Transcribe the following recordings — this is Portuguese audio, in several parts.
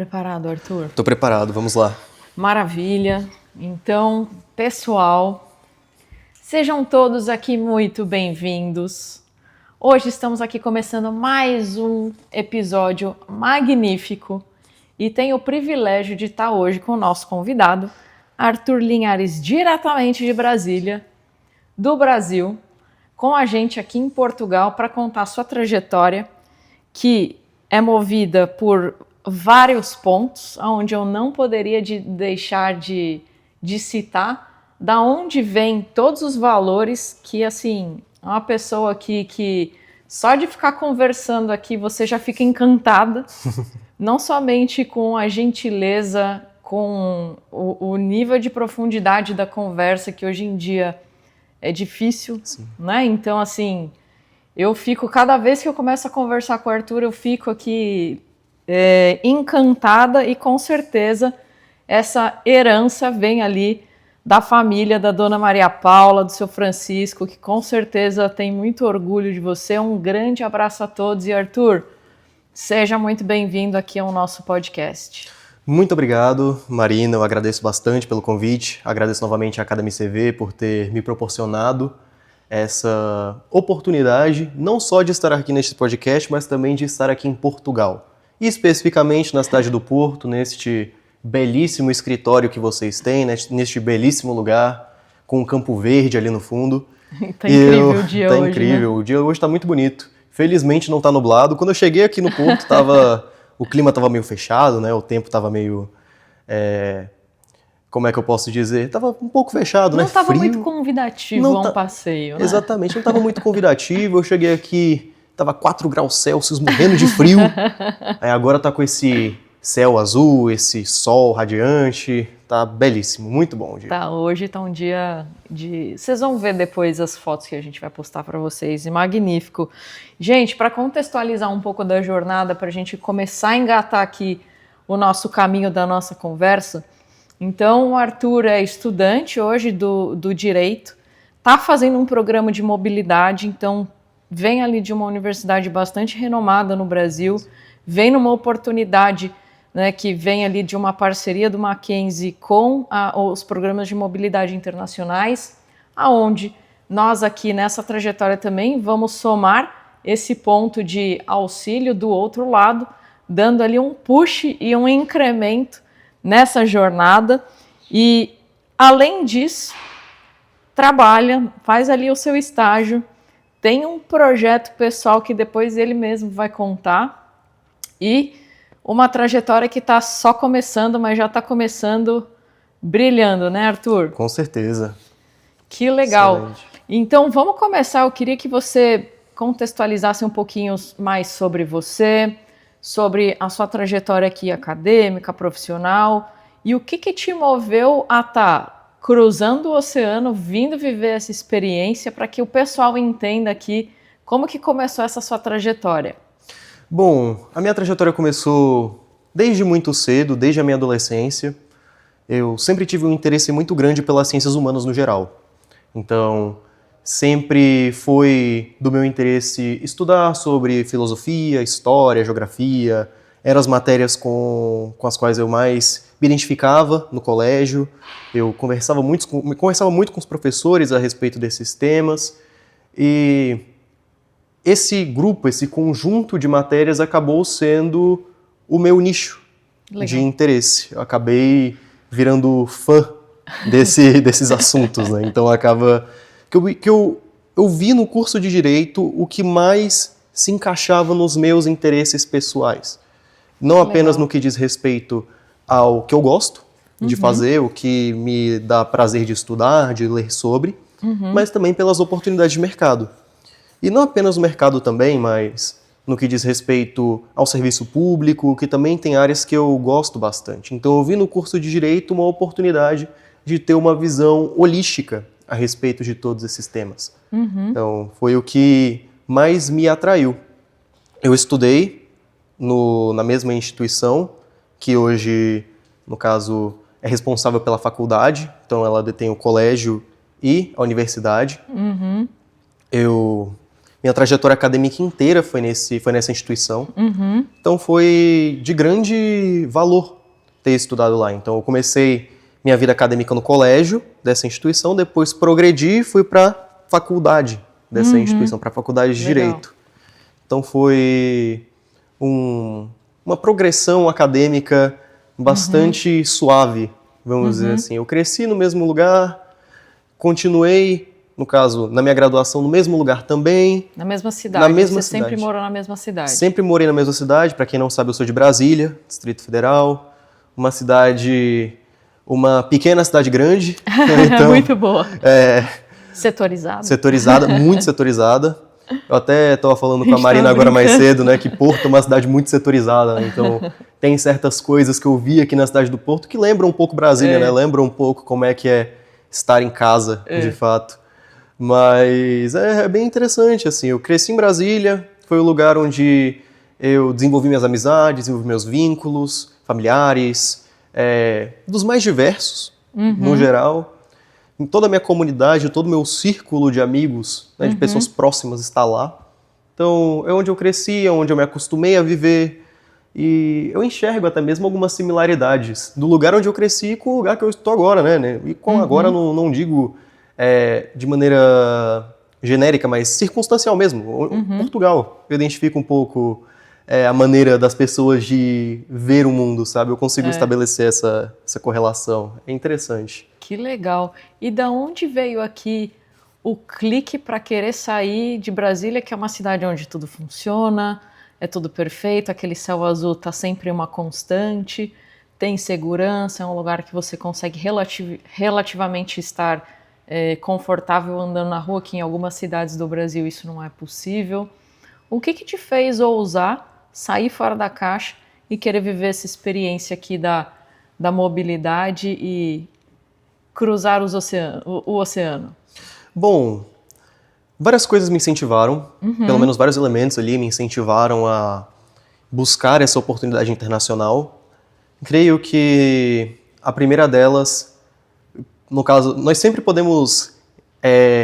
preparado, Arthur? Tô preparado, vamos lá. Maravilha. Então, pessoal, sejam todos aqui muito bem-vindos. Hoje estamos aqui começando mais um episódio magnífico e tenho o privilégio de estar hoje com o nosso convidado, Arthur Linhares, diretamente de Brasília, do Brasil, com a gente aqui em Portugal para contar sua trajetória, que é movida por vários pontos, onde eu não poderia deixar de citar da onde vem todos os valores que, assim, uma pessoa que só de ficar conversando aqui você já fica encantada, não somente com a gentileza, com o nível de profundidade da conversa, que hoje em dia é difícil, né? Então, assim, eu fico, cada vez que eu começo a conversar com o Arthur, eu fico aqui encantada e com certeza essa herança vem ali da família da Dona Maria Paula, do seu Francisco, que com certeza tem muito orgulho de você. Um grande abraço a todos e Arthur, seja muito bem-vindo aqui ao nosso podcast. Muito obrigado, Marina, eu agradeço bastante pelo convite, agradeço novamente à Academy CV por ter me proporcionado essa oportunidade, não só de estar aqui neste podcast, mas também de estar aqui em Portugal. E especificamente na cidade do Porto, neste belíssimo escritório que vocês têm, neste belíssimo lugar, com um campo verde ali no fundo. Tá incrível o dia hoje, incrível, né? O dia hoje tá muito bonito. Felizmente não tá nublado. Quando eu cheguei aqui no Porto, o clima tava meio fechado, né? O tempo tava meio... como é que eu posso dizer? Tava um pouco fechado, né? Não tava frio. muito convidativo a um passeio, né? Exatamente, não tava muito convidativo. Eu cheguei aqui, tava 4 graus Celsius, morrendo de frio. Aí agora tá com esse céu azul, esse sol radiante. Tá belíssimo, muito bom o dia. Tá, hoje tá um dia de... Vocês vão ver depois as fotos que a gente vai postar para vocês, e magnífico. Gente, para contextualizar um pouco da jornada, para a gente começar a engatar aqui o nosso caminho da nossa conversa, então o Arthur é estudante hoje do Direito, tá fazendo um programa de mobilidade, então vem ali de uma universidade bastante renomada no Brasil, vem numa oportunidade, né, que vem ali de uma parceria do Mackenzie com os programas de mobilidade internacionais, aonde nós aqui nessa trajetória também vamos somar esse ponto de auxílio do outro lado, dando ali um push e um incremento nessa jornada. E além disso, trabalha, faz ali o seu estágio, tem um projeto pessoal que depois ele mesmo vai contar e uma trajetória que está só começando, mas já está começando brilhando, né, Arthur? Com certeza. Que legal. Excelente. Então, vamos começar. Eu queria que você contextualizasse um pouquinho mais sobre você, sobre a sua trajetória aqui acadêmica, profissional, e o que te moveu a estar cruzando o oceano, vindo viver essa experiência, para que o pessoal entenda aqui como que começou essa sua trajetória. Bom, a minha trajetória começou desde muito cedo, desde a minha adolescência. Eu sempre tive um interesse muito grande pelas ciências humanas no geral. Então, sempre foi do meu interesse estudar sobre filosofia, história, geografia. Eram as matérias com as quais eu mais me identificava no colégio. Eu conversava muito com os professores a respeito desses temas. E esse grupo, esse conjunto de matérias acabou sendo o meu nicho de interesse. Eu acabei virando fã desses assuntos, né? Então acaba que eu vi no curso de Direito o que mais se encaixava nos meus interesses pessoais. Não apenas no que diz respeito ao que eu gosto de fazer, o que me dá prazer de estudar, de ler sobre, mas também pelas oportunidades de mercado. E não apenas no mercado também, mas no que diz respeito ao serviço público, que também tem áreas que eu gosto bastante. Então eu vi no curso de Direito uma oportunidade de ter uma visão holística a respeito de todos esses temas. Então foi o que mais me atraiu. Eu estudei na mesma instituição, que hoje, no caso, é responsável pela faculdade, então ela detém o colégio e a universidade. Minha trajetória acadêmica inteira foi nessa instituição. Então foi de grande valor ter estudado lá. Então eu comecei minha vida acadêmica no colégio dessa instituição, depois progredi e fui para a faculdade dessa instituição, para a faculdade de Direito. Então foi uma progressão acadêmica bastante suave, vamos dizer assim. Eu cresci no mesmo lugar, continuei, no caso, na minha graduação, no mesmo lugar também. Na mesma cidade? Você sempre morou na mesma cidade? Sempre morei na mesma cidade. Para quem não sabe, eu sou de Brasília, Distrito Federal. Uma pequena cidade grande. Então, muito boa. Setorizada. Setorizada, muito setorizada. Eu até estava falando com a Marina agora mais cedo, né, que Porto é uma cidade muito setorizada, né? Então tem certas coisas que eu vi aqui na cidade do Porto que lembram um pouco Brasília, né? Lembram um pouco como é que é estar em casa, de fato. Mas é bem interessante, assim. Eu cresci em Brasília, foi o lugar onde eu desenvolvi minhas amizades, desenvolvi meus vínculos familiares, dos mais diversos, no geral. Em toda a minha comunidade, todo o meu círculo de amigos, né, de pessoas próximas está lá. Então, é onde eu cresci, é onde eu me acostumei a viver. E eu enxergo até mesmo algumas similaridades do lugar onde eu cresci com o lugar que eu estou agora, né? E com agora não digo de maneira genérica, mas circunstancial mesmo. Portugal, eu identifico um pouco a maneira das pessoas de ver o mundo, sabe? Eu consigo estabelecer essa correlação. É interessante. Que legal. E da onde veio aqui o clique para querer sair de Brasília, que é uma cidade onde tudo funciona, é tudo perfeito, aquele céu azul está sempre uma constante, tem segurança, é um lugar que você consegue relativamente estar confortável andando na rua, que em algumas cidades do Brasil isso não é possível. O que te fez ousar, sair fora da caixa e querer viver essa experiência aqui da mobilidade e cruzar o oceano? Bom, várias coisas me incentivaram, pelo menos vários elementos ali me incentivaram a buscar essa oportunidade internacional. Creio que a primeira delas, no caso, nós sempre podemos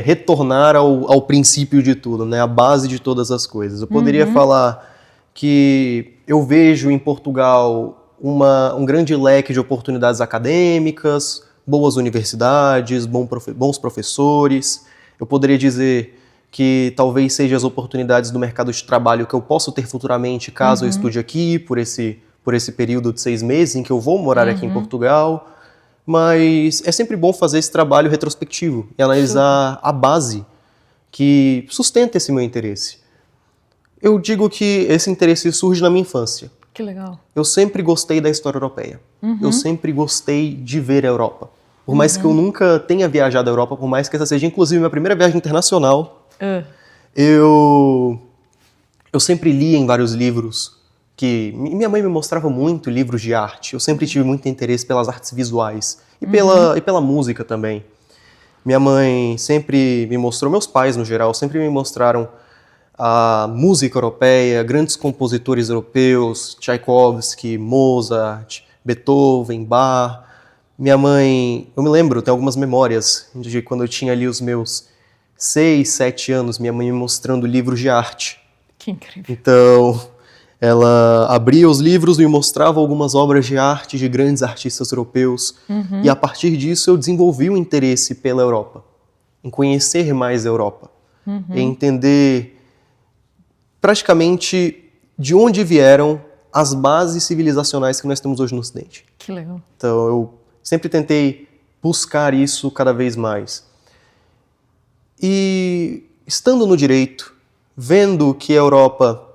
retornar ao princípio de tudo, né? A base de todas as coisas. Eu poderia falar que eu vejo em Portugal um grande leque de oportunidades acadêmicas, boas universidades, bons professores. Eu poderia dizer que talvez sejam as oportunidades do mercado de trabalho que eu posso ter futuramente caso eu estude aqui por esse período de 6 meses em que eu vou morar aqui em Portugal. Mas é sempre bom fazer esse trabalho retrospectivo e analisar a base que sustenta esse meu interesse. Eu digo que esse interesse surge na minha infância. Que legal. Eu sempre gostei da história europeia. Eu sempre gostei de ver a Europa. Por mais que eu nunca tenha viajado à Europa, por mais que essa seja inclusive minha primeira viagem internacional, eu sempre li em vários livros que minha mãe me mostrava muito livros de arte. Eu sempre tive muito interesse pelas artes visuais e pela música também. Minha mãe sempre me mostrou, meus pais no geral, sempre me mostraram a música europeia, grandes compositores europeus, Tchaikovsky, Mozart, Beethoven, Bach. Minha mãe, eu me lembro, tem algumas memórias de quando eu tinha ali os meus 6, 7 anos, minha mãe me mostrando livros de arte. Que incrível. Então, ela abria os livros e me mostrava algumas obras de arte de grandes artistas europeus. E a partir disso eu desenvolvi um interesse pela Europa, em conhecer mais a Europa, em entender praticamente de onde vieram as bases civilizacionais que nós temos hoje no Ocidente. Que legal. Então eu sempre tentei buscar isso cada vez mais. E estando no direito, vendo que a Europa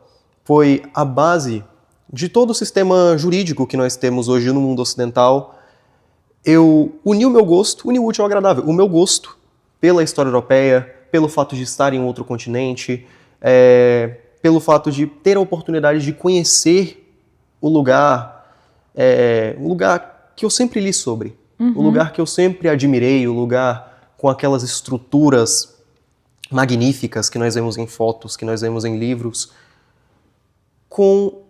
foi a base de todo o sistema jurídico que nós temos hoje no mundo ocidental, eu uni o útil ao agradável, o meu gosto pela história europeia, pelo fato de estar em outro continente, pelo fato de ter a oportunidade de conhecer o lugar que eu sempre li sobre, o lugar que eu sempre admirei, o lugar com aquelas estruturas magníficas que nós vemos em fotos, que nós vemos em livros, com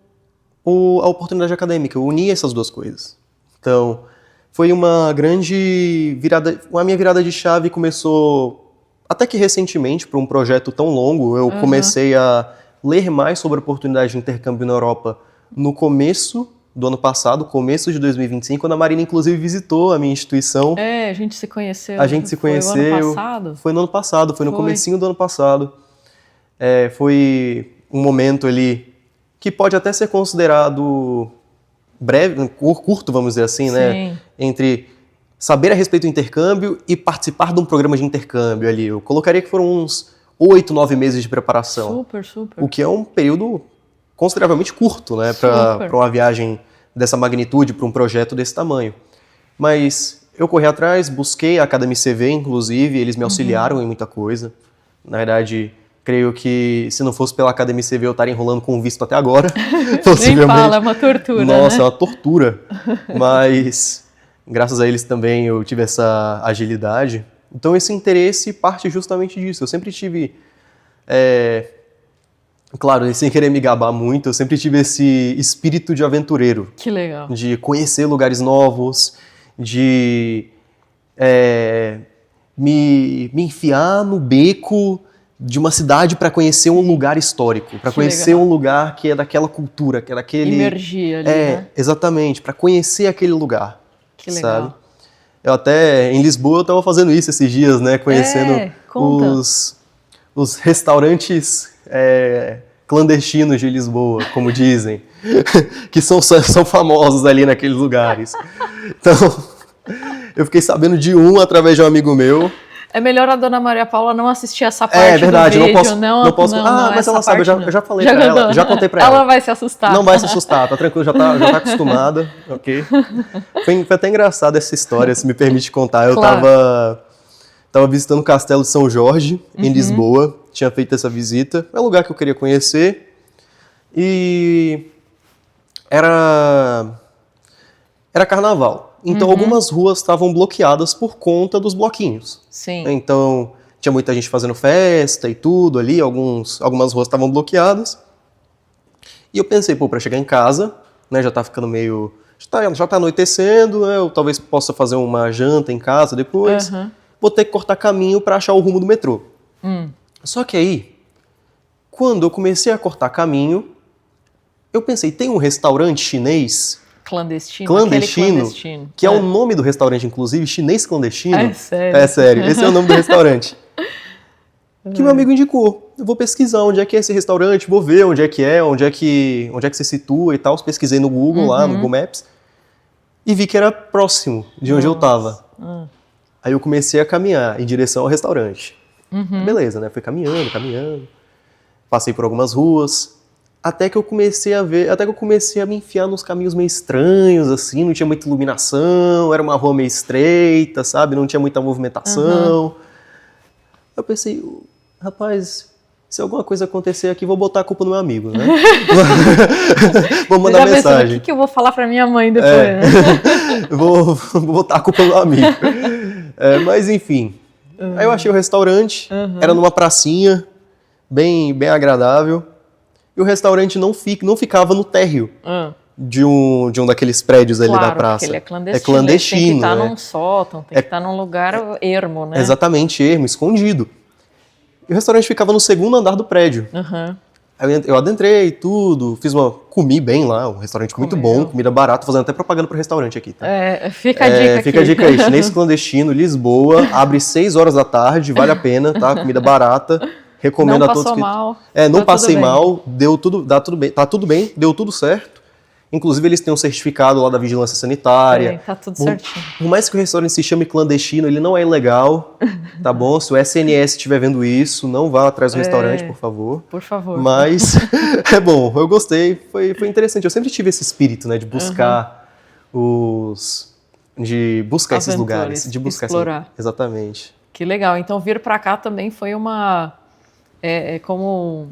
a oportunidade acadêmica. Eu uni essas duas coisas. Então, foi uma grande virada, a minha virada de chave começou até que recentemente, para um projeto tão longo, eu comecei a ler mais sobre a oportunidade de intercâmbio na Europa no começo do ano passado, começo de 2025, quando a Marina, inclusive, visitou a minha instituição. A gente se conheceu. A gente se conheceu. Foi o ano passado? Foi no ano passado, foi no comecinho do ano passado. Foi um momento ali que pode até ser considerado breve, curto, vamos dizer assim, né? Entre saber a respeito do intercâmbio e participar de um programa de intercâmbio ali. Eu colocaria que foram uns 8, 9 meses de preparação. Super, super. O que é um período consideravelmente curto, né? Para uma viagem dessa magnitude, para um projeto desse tamanho. Mas eu corri atrás, busquei a Academy CV, inclusive, eles me auxiliaram em muita coisa. Na verdade, creio que se não fosse pela Academy CV eu estaria enrolando com visto até agora. Nem fala, é uma tortura. Nossa, né? É uma tortura. Mas graças a eles também eu tive essa agilidade. Então esse interesse parte justamente disso. Eu sempre tive, claro, sem querer me gabar muito, eu sempre tive esse espírito de aventureiro. Que legal. De conhecer lugares novos, de me enfiar no beco de uma cidade para conhecer um lugar histórico, para conhecer um lugar que é daquela cultura, que é daquele... Imergir ali, né? Exatamente, para conhecer aquele lugar. Que legal. Sabe? Eu até, em Lisboa, eu estava fazendo isso esses dias, né? Conhecendo os restaurantes clandestinos de Lisboa, como dizem, que são famosos ali naqueles lugares. Então, eu fiquei sabendo de um através de um amigo meu. É melhor a dona Maria Paula não assistir essa parte verdade, do vídeo. Não posso. Mas ela sabe, eu já falei pra ela, já contei pra ela. Ela vai se assustar. Não vai se assustar, tá tranquilo, já tá acostumada, ok? Foi até engraçado essa história, se me permite contar. Eu tava visitando o Castelo de São Jorge, em Lisboa, tinha feito essa visita, é um lugar que eu queria conhecer, e era carnaval. Então algumas ruas estavam bloqueadas por conta dos bloquinhos. Sim. Então tinha muita gente fazendo festa e tudo ali, algumas ruas estavam bloqueadas. E eu pensei, para chegar em casa, né, já tá ficando meio... Já tá anoitecendo, né, eu talvez possa fazer uma janta em casa depois. Vou ter que cortar caminho para achar o rumo do metrô. Só que aí, quando eu comecei a cortar caminho, eu pensei, tem um restaurante chinês... Clandestino, que é o nome do restaurante, inclusive, chinês clandestino. É sério? É sério, esse é o nome do restaurante. Que meu amigo indicou. Eu vou pesquisar onde é que é esse restaurante, vou ver onde é que se situa e tal. Pesquisei no Google, lá no Google Maps, e vi que era próximo de onde eu tava. Aí eu comecei a caminhar em direção ao restaurante. Beleza, né? Fui caminhando. Passei por algumas ruas. Até que eu comecei a me enfiar nos caminhos meio estranhos, assim, não tinha muita iluminação, era uma rua meio estreita, sabe? Não tinha muita movimentação. Eu pensei, rapaz, se alguma coisa acontecer aqui, vou botar a culpa no meu amigo, né? Vou mandar mensagem. O que eu vou falar pra minha mãe depois, né? Vou botar a culpa no meu amigo. Mas enfim, aí eu achei o restaurante, era numa pracinha, bem agradável. E o restaurante não ficava no térreo de um daqueles prédios ali da praça. Porque ele é clandestino. É clandestino. Tem que estar num sótão, tem que estar num lugar ermo, né? Exatamente, ermo, escondido. E o restaurante ficava no segundo andar do prédio. Aí eu adentrei tudo, comi bem lá, um restaurante muito bom, comida barata, fazendo até propaganda pro restaurante aqui, tá? Fica a dica aqui. Fica a dica aí, chinês clandestino, Lisboa, abre 6 horas da tarde, vale a pena, tá? Comida barata. Recomendo a todos que... Não passei mal, tá tudo bem, deu tudo certo. Inclusive eles têm um certificado lá da vigilância sanitária. Tá tudo certinho. Por mais que o restaurante se chame clandestino, ele não é ilegal, tá bom? Se o SNS estiver vendo isso, não vá atrás do restaurante, por favor. Por favor. Mas é bom, eu gostei, foi interessante. Eu sempre tive esse espírito, né, de buscar esses lugares, de buscar explorar. Exatamente. Que legal. Então vir para cá também foi como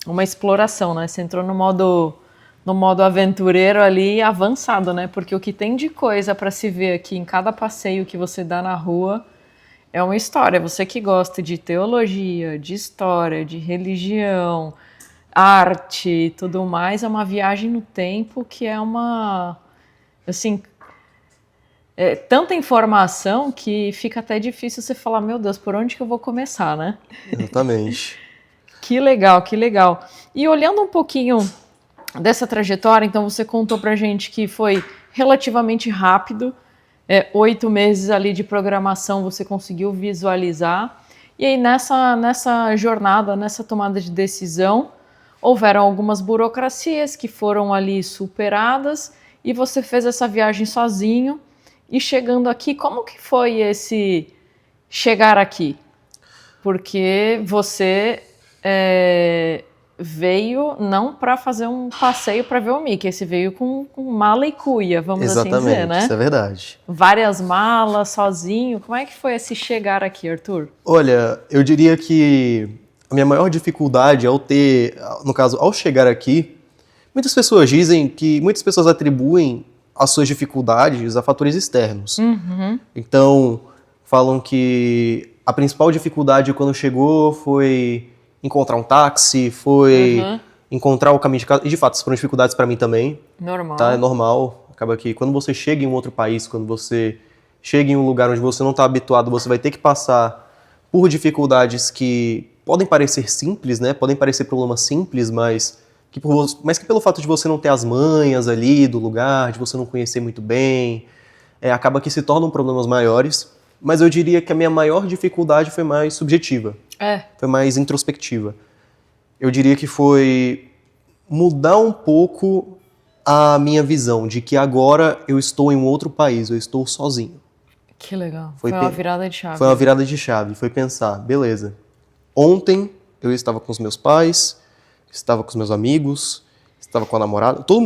uma exploração, né? Você entrou no modo aventureiro ali avançado, né? Porque o que tem de coisa para se ver aqui em cada passeio que você dá na rua é uma história. Você que gosta de teologia, de história, de religião, arte e tudo mais, é uma viagem no tempo que é assim, tanta informação que fica até difícil você falar, meu Deus, por onde que eu vou começar, né? Exatamente. Que legal, que legal. E olhando um pouquinho dessa trajetória, então você contou pra gente que foi relativamente rápido, 8 meses ali de programação você conseguiu visualizar, e aí nessa jornada, nessa tomada de decisão, houveram algumas burocracias que foram ali superadas, e você fez essa viagem sozinho, e chegando aqui, como que foi esse chegar aqui? Porque você veio não para fazer um passeio para ver o Mickey, você veio com mala e cuia, vamos assim dizer, né? Isso é verdade. Várias malas, sozinho. Como é que foi esse chegar aqui, Arthur? Olha, eu diria que a minha maior dificuldade ao chegar aqui, muitas pessoas atribuem as suas dificuldades a fatores externos. Uhum. Então, falam que a principal dificuldade quando chegou foi encontrar um táxi, foi encontrar o caminho de casa. E, de fato, isso foram dificuldades para mim também. Normal. Tá? É normal. Acaba que quando você chega em um outro país, quando você chega em um lugar onde você não está habituado, você vai ter que passar por dificuldades que podem parecer simples, né? Podem parecer problemas simples, mas que pelo fato de você não ter as manhas ali do lugar, de você não conhecer muito bem, acaba que se tornam problemas maiores. Mas eu diria que a minha maior dificuldade foi mais subjetiva. Foi mais introspectiva. Eu diria que foi mudar um pouco a minha visão de que agora eu estou em um outro país, eu estou sozinho. Que legal. Foi uma virada de chave. Foi uma virada de chave. Foi pensar, beleza, ontem eu estava com os meus pais, estava com os meus amigos, estava com a namorada, todo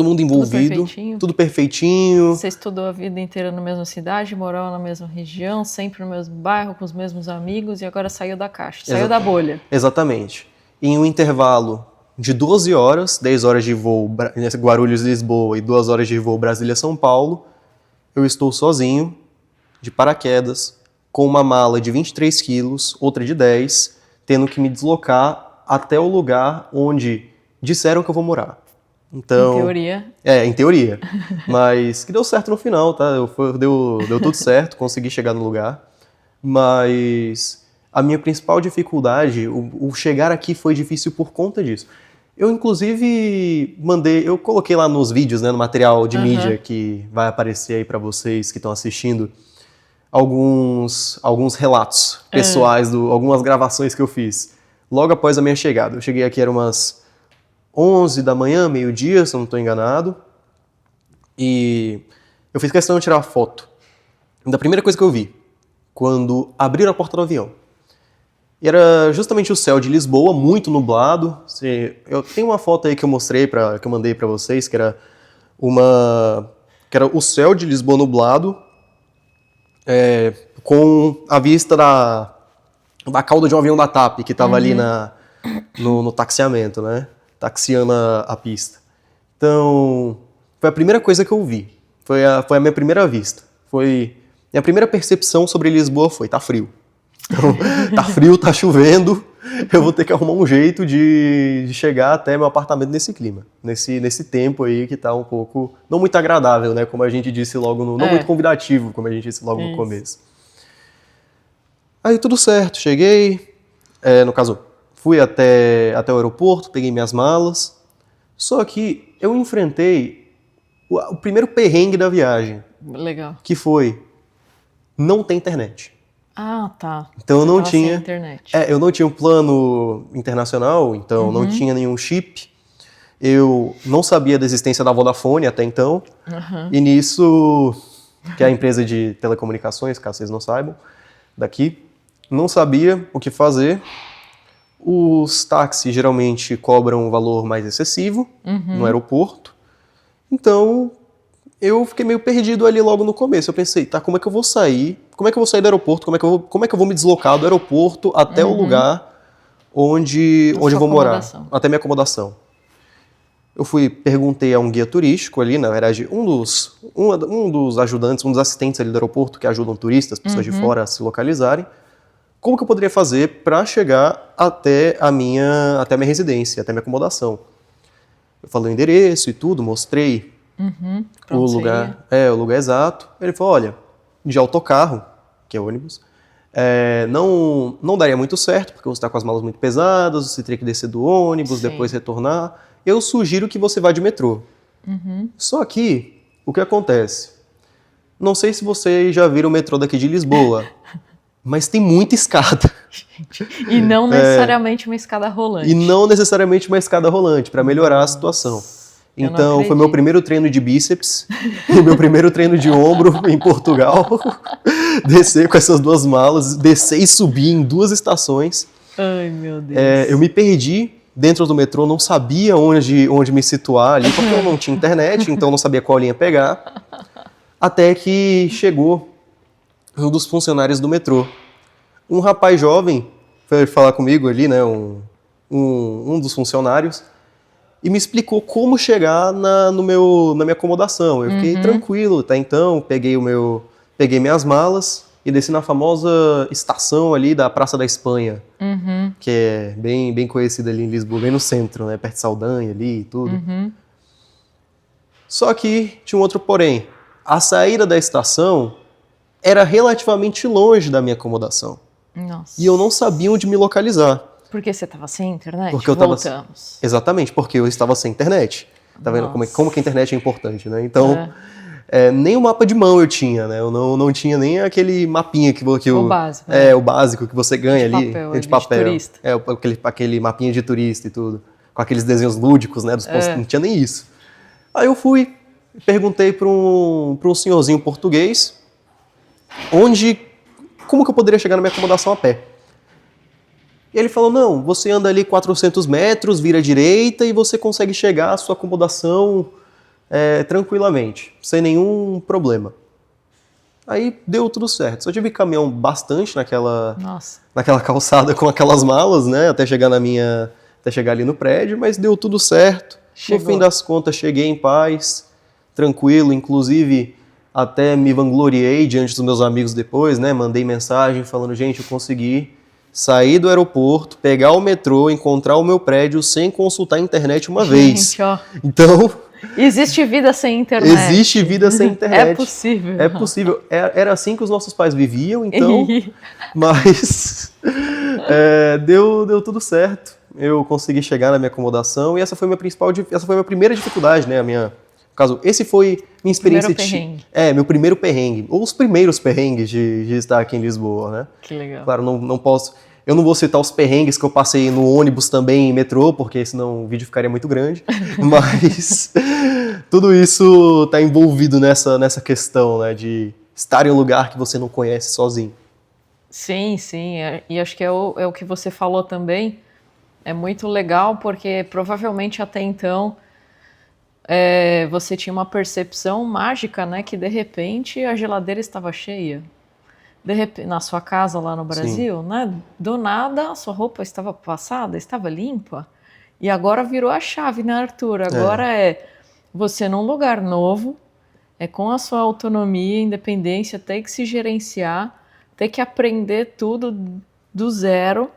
mundo envolvido, tudo perfeitinho. Você estudou a vida inteira na mesma cidade, morou na mesma região, sempre no mesmo bairro, com os mesmos amigos, e agora saiu da caixa, saiu da bolha. Exatamente. Em um intervalo de 12 horas, 10 horas de voo Guarulhos-Lisboa e 2 horas de voo Brasília-São Paulo, eu estou sozinho, de paraquedas, com uma mala de 23 quilos, outra de 10, tendo que me deslocar até o lugar onde disseram que eu vou morar. Então, em teoria. Em teoria. Mas que deu certo no final, tá? Deu tudo certo, consegui chegar no lugar. Mas a minha principal dificuldade, o chegar aqui foi difícil por conta disso. Eu, inclusive, eu coloquei lá nos vídeos, né, no material de mídia que vai aparecer aí para vocês que estão assistindo, alguns relatos pessoais, algumas gravações que eu fiz logo após a minha chegada. Eu cheguei aqui, era umas 11 da manhã, meio-dia, se eu não estou enganado, e eu fiz questão de tirar a foto da primeira coisa que eu vi, quando abriram a porta do avião. E era justamente o céu de Lisboa, muito nublado. Eu tenho uma foto aí que eu mostrei, que eu mandei para vocês, que era o céu de Lisboa nublado, com a vista da cauda de um avião da TAP, que estava ali no taxiamento, né? Taxiando a pista. Então, foi a primeira coisa que eu vi. Foi a minha primeira vista. Minha primeira percepção sobre Lisboa foi, tá frio. Então, tá frio, tá chovendo, eu vou ter que arrumar um jeito de chegar até meu apartamento nesse clima. Nesse tempo aí que tá um pouco, não muito agradável, né? Como a gente disse logo não muito convidativo, como a gente disse logo no começo. Aí tudo certo, cheguei, no caso, fui até o aeroporto, peguei minhas malas, só que eu enfrentei o primeiro perrengue da viagem. Legal. Que foi, não tem internet. Ah, tá. Então eu não tinha internet. Eu não tinha um plano internacional, então não tinha nenhum chip. Eu não sabia da existência da Vodafone até então. E nisso, que é a empresa de telecomunicações, caso vocês não saibam, daqui, não sabia o que fazer. Os táxis geralmente cobram um valor mais excessivo no aeroporto. Então, eu fiquei meio perdido ali logo no começo. Eu pensei, tá, como é que eu vou sair? Como é que eu vou sair do aeroporto? Como é que eu vou me deslocar do aeroporto até o lugar onde eu vou morar? Até minha acomodação. Eu perguntei a um guia turístico ali, na verdade, um dos ajudantes, um dos assistentes ali do aeroporto que ajudam turistas, pessoas de fora a se localizarem, como que eu poderia fazer para chegar até a minha residência, até a minha acomodação. Eu falei o endereço e tudo, mostrei o lugar, o lugar exato. Ele falou, olha, de autocarro, que é ônibus, não daria muito certo, porque você está com as malas muito pesadas, você teria que descer do ônibus, depois retornar. Eu sugiro que você vá de metrô. Só que, o que acontece? Não sei se vocês já viram o metrô daqui de Lisboa, mas tem muita escada. E não necessariamente uma escada rolante. E não necessariamente uma escada rolante, para melhorar a situação. Então, foi meu primeiro treino de bíceps e meu primeiro treino de ombro em Portugal. Descer com essas duas malas, descer e subir em 2 estações. Ai, meu Deus. Eu me perdi dentro do metrô, não sabia onde me situar ali, porque eu não tinha internet, então não sabia qual linha pegar. Até que chegou um dos funcionários do metrô. Um rapaz jovem foi falar comigo ali, né, um dos funcionários, e me explicou como chegar na minha acomodação. Eu fiquei tranquilo, até então, peguei minhas malas e desci na famosa estação ali da Praça da Espanha, que é bem, bem conhecida ali em Lisboa, bem no centro, né, perto de Saldanha ali e tudo. Só que tinha um outro porém. A saída da estação era relativamente longe da minha acomodação. Nossa. E eu não sabia onde me localizar. Porque você estava sem internet? Porque Voltamos. Exatamente, porque eu estava sem internet. Tá vendo como que a internet é importante, né? Então, nem o mapa de mão eu tinha, né? Eu não tinha nem aquele mapinha o básico. O básico que você ganha de ali. Papel, de papel. De turista. Aquele mapinha de turista e tudo. Com aqueles desenhos lúdicos, né? Dos postos, não tinha nem isso. Aí eu fui, perguntei para um senhorzinho português como que eu poderia chegar na minha acomodação a pé. E ele falou, não, você anda ali 400 metros, vira à direita e você consegue chegar à sua acomodação tranquilamente, sem nenhum problema. Aí deu tudo certo. Só tive que caminhar bastante naquela calçada com aquelas malas, né, até chegar ali no prédio, mas deu tudo certo. Chegou. No fim das contas, cheguei em paz, tranquilo, inclusive até me vangloriei diante dos meus amigos depois, né, mandei mensagem falando, gente, eu consegui sair do aeroporto, pegar o metrô, encontrar o meu prédio sem consultar a internet uma vez. Então... Existe vida sem internet. Existe vida sem internet. É possível. É possível. Era assim que os nossos pais viviam, então... mas... deu tudo certo. Eu consegui chegar na minha acomodação e essa foi a minha primeira dificuldade, né? No caso, esse foi minha experiência... meu primeiro perrengue. Ou os primeiros perrengues de estar aqui em Lisboa, né? Que legal. Claro, não posso... Eu não vou citar os perrengues que eu passei no ônibus também, em metrô, porque senão o vídeo ficaria muito grande. Mas tudo isso está envolvido nessa questão, né? De estar em um lugar que você não conhece sozinho. Sim. E acho que é o que você falou também. É muito legal porque provavelmente até então... você tinha uma percepção mágica, né, que de repente a geladeira estava cheia. Na sua casa lá no Brasil, né, do nada a sua roupa estava passada, estava limpa, e agora virou a chave, né, Arthur? Agora você num lugar novo, com a sua autonomia, independência, ter que se gerenciar, ter que aprender tudo do zero.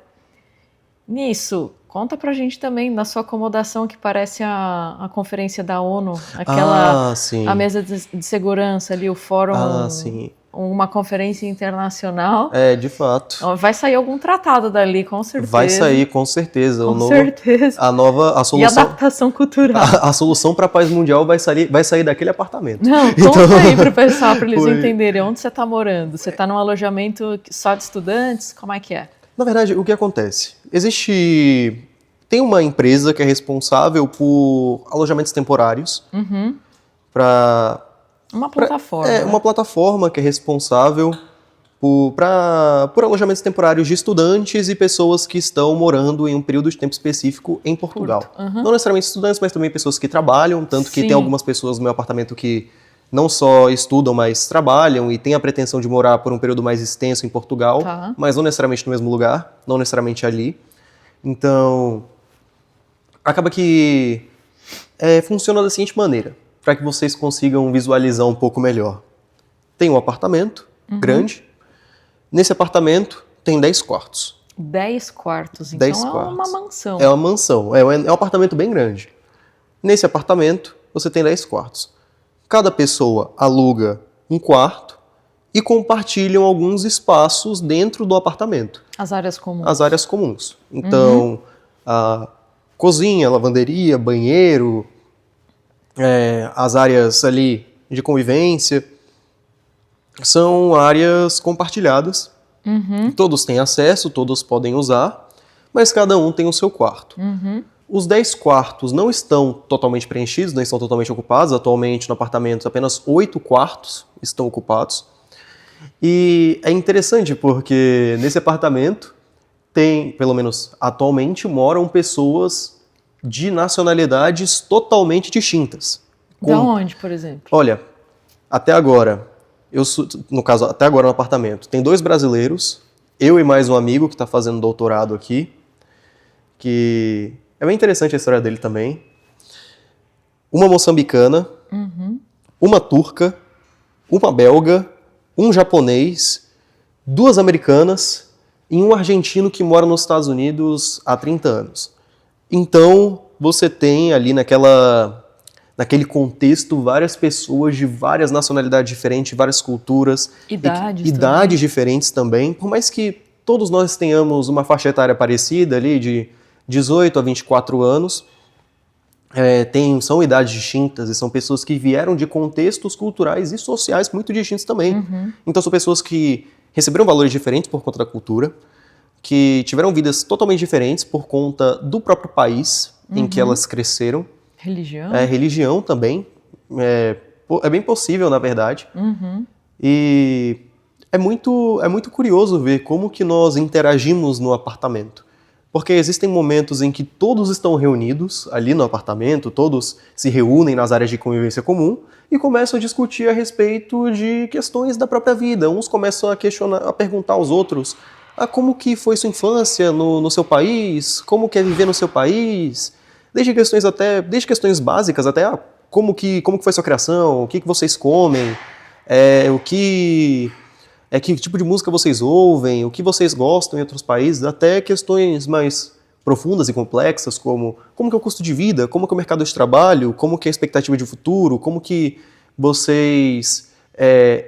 Nisso, conta pra gente também da sua acomodação que parece a conferência da ONU, a mesa de segurança ali, o fórum, uma conferência internacional. De fato. Vai sair algum tratado dali, com certeza. Vai sair, com certeza. Com certeza. A solução, e adaptação cultural. A solução para a paz mundial vai sair daquele apartamento. Não, conta aí pro pessoal, para eles entenderem onde você está morando. Você está num alojamento só de estudantes? Como é que é? Na verdade, o que acontece? Tem uma empresa que é responsável por alojamentos temporários para... Uma plataforma. Uma plataforma que é responsável por alojamentos temporários de estudantes e pessoas que estão morando em um período de tempo específico em Portugal. Não necessariamente estudantes, mas também pessoas que trabalham, tanto que tem algumas pessoas no meu apartamento que não só estudam, mas trabalham e têm a pretensão de morar por um período mais extenso em Portugal, mas não necessariamente no mesmo lugar, não necessariamente ali. Então, acaba que funciona da seguinte maneira, para que vocês consigam visualizar um pouco melhor. Tem um apartamento grande, nesse apartamento tem 10 quartos. 10 quartos, então uma mansão. É uma mansão, é um apartamento bem grande. Nesse apartamento, você tem 10 quartos. cada pessoa aluga um quarto e compartilham alguns espaços dentro do apartamento. As áreas comuns. As áreas comuns. Então, a cozinha, lavanderia, banheiro, as áreas ali de convivência, são áreas compartilhadas. Todos têm acesso, todos podem usar, mas cada um tem o seu quarto. Os 10 quartos não estão totalmente preenchidos, não estão totalmente ocupados. Atualmente, no apartamento, apenas 8 quartos estão ocupados. E é interessante porque nesse apartamento tem, pelo menos atualmente, moram pessoas de nacionalidades totalmente distintas. Da onde, por exemplo? Olha, até agora, no caso, até agora no apartamento, tem 2 brasileiros, eu e mais um amigo que está fazendo doutorado aqui, que é bem interessante a história dele também. Uma moçambicana, uma turca, uma belga, um japonês, 2 americanas e um argentino que mora nos Estados Unidos há 30 anos. Então, você tem ali naquele contexto várias pessoas de várias nacionalidades diferentes, várias culturas. Idades diferentes também. Por mais que todos nós tenhamos uma faixa etária parecida ali de 18 a 24 anos, são idades distintas e são pessoas que vieram de contextos culturais e sociais muito distintos também. Então são pessoas que receberam valores diferentes por conta da cultura, que tiveram vidas totalmente diferentes por conta do próprio país em que elas cresceram. Religião? Religião também. É bem possível, na verdade. E é muito curioso ver como que nós interagimos no apartamento. Porque existem momentos em que todos estão reunidos ali no apartamento, todos se reúnem nas áreas de convivência comum e começam a discutir a respeito de questões da própria vida. Uns começam a perguntar aos outros como que foi sua infância no seu país, como que é viver no seu país, desde questões básicas até como que foi sua criação, o que vocês comem, que tipo de música vocês ouvem, o que vocês gostam em outros países, até questões mais profundas e complexas, como que é o custo de vida, como que é o mercado de trabalho, como que é a expectativa de futuro, como que vocês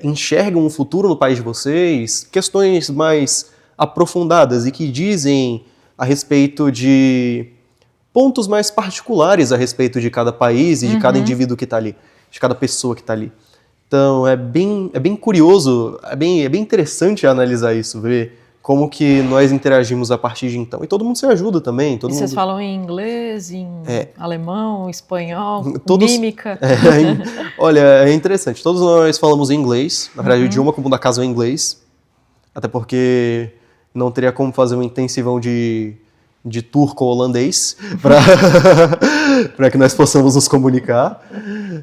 enxergam o futuro no país de vocês, questões mais aprofundadas e que dizem a respeito de pontos mais particulares a respeito de cada país e de cada indivíduo que está ali, de cada pessoa que está ali. Então, é bem curioso, é bem interessante analisar isso, ver como que nós interagimos a partir de então. E todo mundo se ajuda também. Vocês falam em inglês, em alemão, espanhol, mímica? Olha, é interessante. Todos nós falamos em inglês. Na verdade, o idioma comum da casa é o inglês. Até porque não teria como fazer um intensivão de turco-holandês para que nós possamos nos comunicar.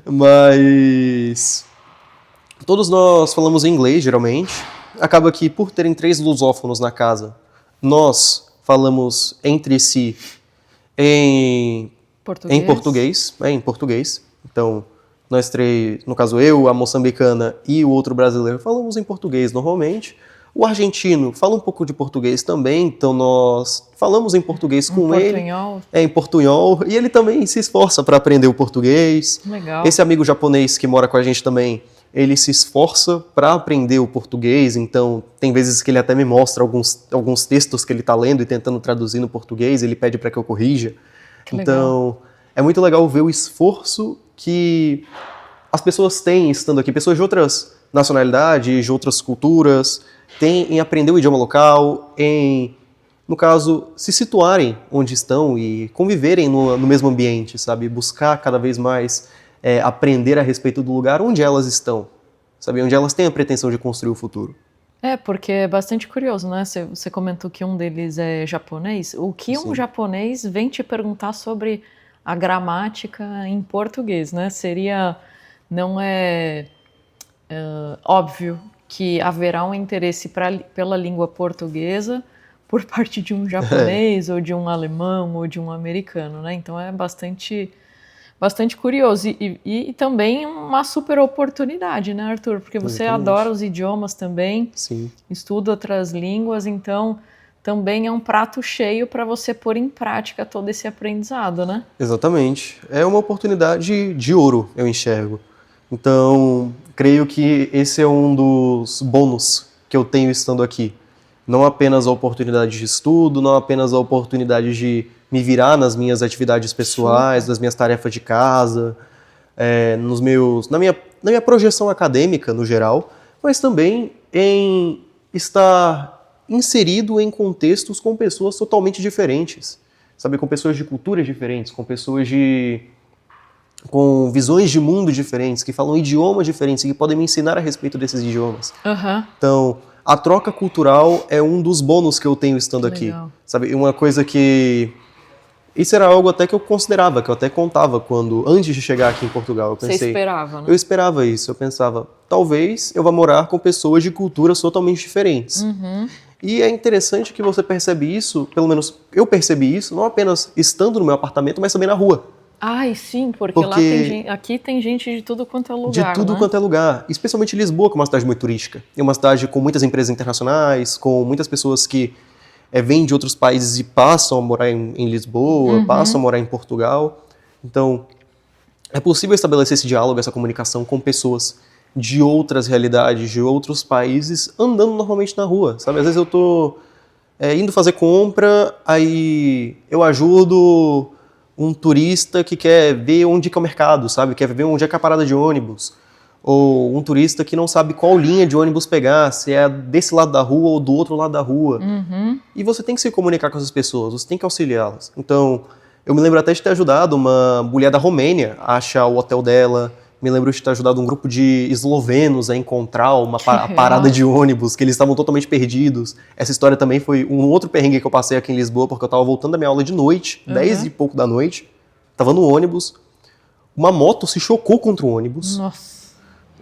Mas todos nós falamos em inglês, geralmente. Acaba que, por terem 3 lusófonos na casa, nós falamos entre si em português. Então, nós 3, no caso eu, a moçambicana e o outro brasileiro, falamos em português normalmente. O argentino fala um pouco de português também, então nós falamos em português com ele. Em portunhol. E ele também se esforça para aprender o português. Legal. Esse amigo japonês que mora com a gente também, ele se esforça para aprender o português, então tem vezes que ele até me mostra alguns textos que ele está lendo e tentando traduzir no português, ele pede para que eu corrija. Então, é muito legal ver o esforço que as pessoas têm estando aqui, pessoas de outras nacionalidades, de outras culturas, têm em aprender o idioma local, em, no caso, se situarem onde estão e conviverem no mesmo ambiente, sabe? Buscar cada vez mais aprender a respeito do lugar onde elas estão, sabe? Onde elas têm a pretensão de construir o futuro. Porque é bastante curioso, né? Você comentou que um deles é japonês. O que um japonês vem te perguntar sobre a gramática em português, né? Não é óbvio que haverá um interesse pela língua portuguesa por parte de um japonês ou de um alemão ou de um americano, né? Então é bastante curioso e também uma super oportunidade, né, Arthur? Porque você adora os idiomas também, estuda outras línguas, então também é um prato cheio para você pôr em prática todo esse aprendizado, né? Exatamente. É uma oportunidade de ouro, eu enxergo. Então, creio que esse é um dos bônus que eu tenho estando aqui. Não apenas a oportunidade de estudo, não apenas a oportunidade de me virar nas minhas atividades pessoais, nas minhas tarefas de casa, na minha projeção acadêmica no geral, mas também em estar inserido em contextos com pessoas totalmente diferentes, sabe, com pessoas de culturas diferentes, com pessoas com visões de mundo diferentes, que falam idiomas diferentes e que podem me ensinar a respeito desses idiomas. Uhum. Então, a troca cultural é um dos bônus que eu tenho estando aqui. Legal. Sabe, uma coisa que... Isso era algo até que eu considerava, que eu até contava antes de chegar aqui em Portugal. Eu pensei, Você esperava, né? Eu esperava isso, eu pensava, talvez eu vá morar com pessoas de culturas totalmente diferentes. Uhum. E é interessante que você percebe isso, pelo menos eu percebi isso, não apenas estando no meu apartamento, mas também na rua. Ai, sim, porque lá aqui tem gente de tudo quanto é lugar, De tudo, né? Quanto é lugar. Especialmente Lisboa, que é uma cidade muito turística. É uma cidade com muitas empresas internacionais, com muitas pessoas que vêm de outros países e passam a morar em Lisboa, passam a morar em Portugal. Então, é possível estabelecer esse diálogo, essa comunicação com pessoas de outras realidades, de outros países, andando normalmente na rua, sabe? Às vezes eu tô indo fazer compra, aí eu ajudo um turista que quer ver onde que é o mercado, sabe? Quer ver onde é que é a parada de ônibus. Ou um turista que não sabe qual linha de ônibus pegar, se é desse lado da rua ou do outro lado da rua. Uhum. E você tem que se comunicar com essas pessoas, você tem que auxiliá-las. Então, eu me lembro até de ter ajudado uma mulher da Romênia a achar o hotel dela. Me lembro de ter ajudado um grupo de eslovenos a encontrar a parada de ônibus, que eles estavam totalmente perdidos. Essa história também foi um outro perrengue que eu passei aqui em Lisboa, porque eu estava voltando da minha aula de noite, 10 e pouco da noite. Estava no ônibus, uma moto se chocou contra o ônibus. Nossa.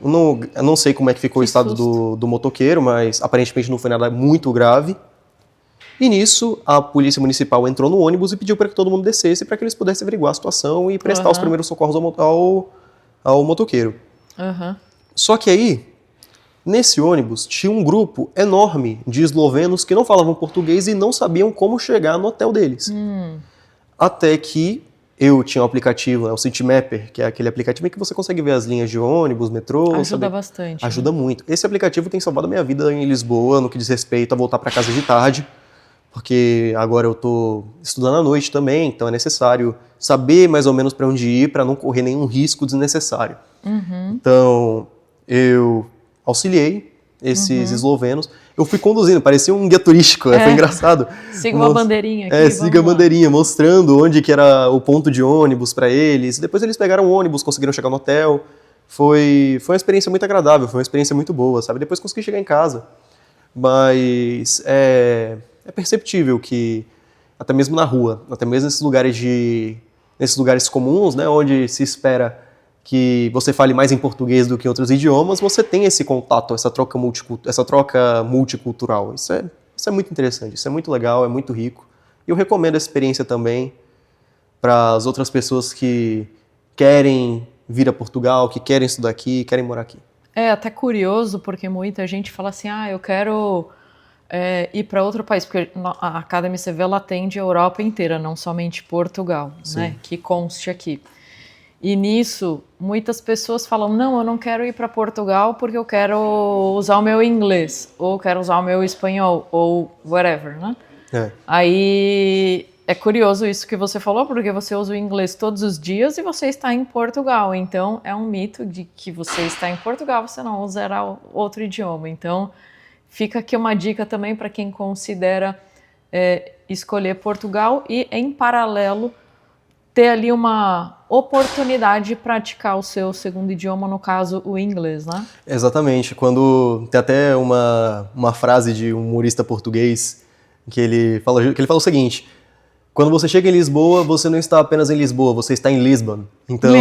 Eu não sei como é que ficou o estado do motoqueiro, mas aparentemente não foi nada muito grave. E nisso, a polícia municipal entrou no ônibus e pediu para que todo mundo descesse para que eles pudessem averiguar a situação e prestar os primeiros socorros ao motoqueiro. Só que aí, nesse ônibus, tinha um grupo enorme de eslovenos que não falavam português e não sabiam como chegar no hotel deles. Até que eu tinha um aplicativo, o Citymapper, que é aquele aplicativo em que você consegue ver as linhas de ônibus, metrô. Ajuda bastante. Ajuda muito. Esse aplicativo tem salvado a minha vida em Lisboa, no que diz respeito a voltar para casa de tarde, porque agora eu tô estudando à noite também, então é necessário saber mais ou menos para onde ir, para não correr nenhum risco desnecessário. Então, eu auxiliei esses eslovenos. Eu fui conduzindo, parecia um guia turístico, foi engraçado. Siga uma bandeirinha aqui, siga a bandeirinha, mostrando onde que era o ponto de ônibus para eles. Depois eles pegaram o ônibus, conseguiram chegar no hotel. Foi uma experiência muito agradável, foi uma experiência muito boa, sabe? Depois consegui chegar em casa. Mas é perceptível que, até mesmo na rua, até mesmo nesses lugares comuns, né, onde se espera que você fale mais em português do que em outros idiomas, você tem esse contato, essa troca multicultural. Isso é muito interessante, isso é muito legal, é muito rico. E eu recomendo essa experiência também para as outras pessoas que querem vir a Portugal, que querem estudar aqui, querem morar aqui. É até curioso, porque muita gente fala assim, eu quero ir para outro país, porque a Academy CV ela atende a Europa inteira, não somente Portugal, né? Que conste aqui. E nisso, muitas pessoas falam, não, eu não quero ir para Portugal porque eu quero usar o meu inglês, ou quero usar o meu espanhol, ou whatever, né? Aí é curioso isso que você falou, porque você usa o inglês todos os dias e você está em Portugal. Então, é um mito de que você está em Portugal, você não usará outro idioma. Então, fica aqui uma dica também para quem considera escolher Portugal e, em paralelo, ter ali uma oportunidade de praticar o seu segundo idioma, no caso, o inglês, né? Exatamente. Tem até uma frase de um humorista português que ele fala o seguinte: quando você chega em Lisboa, você não está apenas em Lisboa, você está em Lisbon. Então,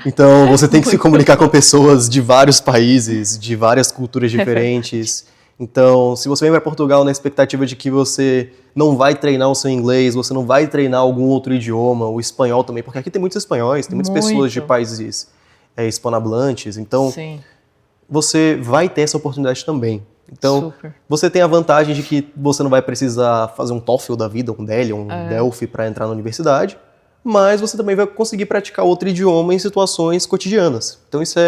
então você tem que se comunicar com pessoas de vários países, de várias culturas diferentes. Então, se você vem para Portugal na expectativa de que você não vai treinar o seu inglês, você não vai treinar algum outro idioma, o espanhol também, porque aqui tem muitos espanhóis, tem muitas pessoas de países hispanohablantes, então você vai ter essa oportunidade também. Então, você tem a vantagem de que você não vai precisar fazer um TOEFL da vida, um DELE, um DELFI para entrar na universidade, mas você também vai conseguir praticar outro idioma em situações cotidianas. Então isso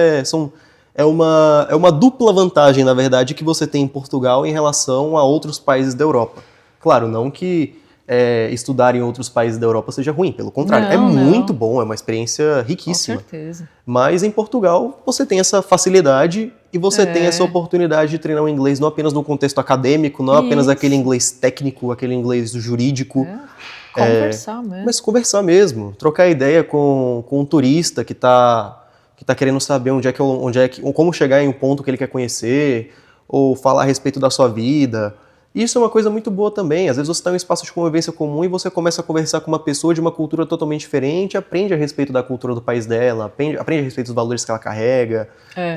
é uma dupla vantagem, na verdade, que você tem em Portugal em relação a outros países da Europa. Claro, não que estudar em outros países da Europa seja ruim, pelo contrário, Não, muito não. bom, é uma experiência Com riquíssima. certeza. Mas em Portugal você tem essa facilidade e você tem essa oportunidade de treinar o inglês não apenas no contexto acadêmico, não apenas aquele inglês técnico, aquele inglês jurídico, Conversar mesmo. mas conversar mesmo, trocar ideia com um turista que tá querendo saber como chegar em um ponto que ele quer conhecer, ou falar a respeito da sua vida. Isso é uma coisa muito boa também. Às vezes você está em um espaço de convivência comum e você começa a conversar com uma pessoa de uma cultura totalmente diferente, aprende a respeito da cultura do país dela, aprende a respeito dos valores que ela carrega,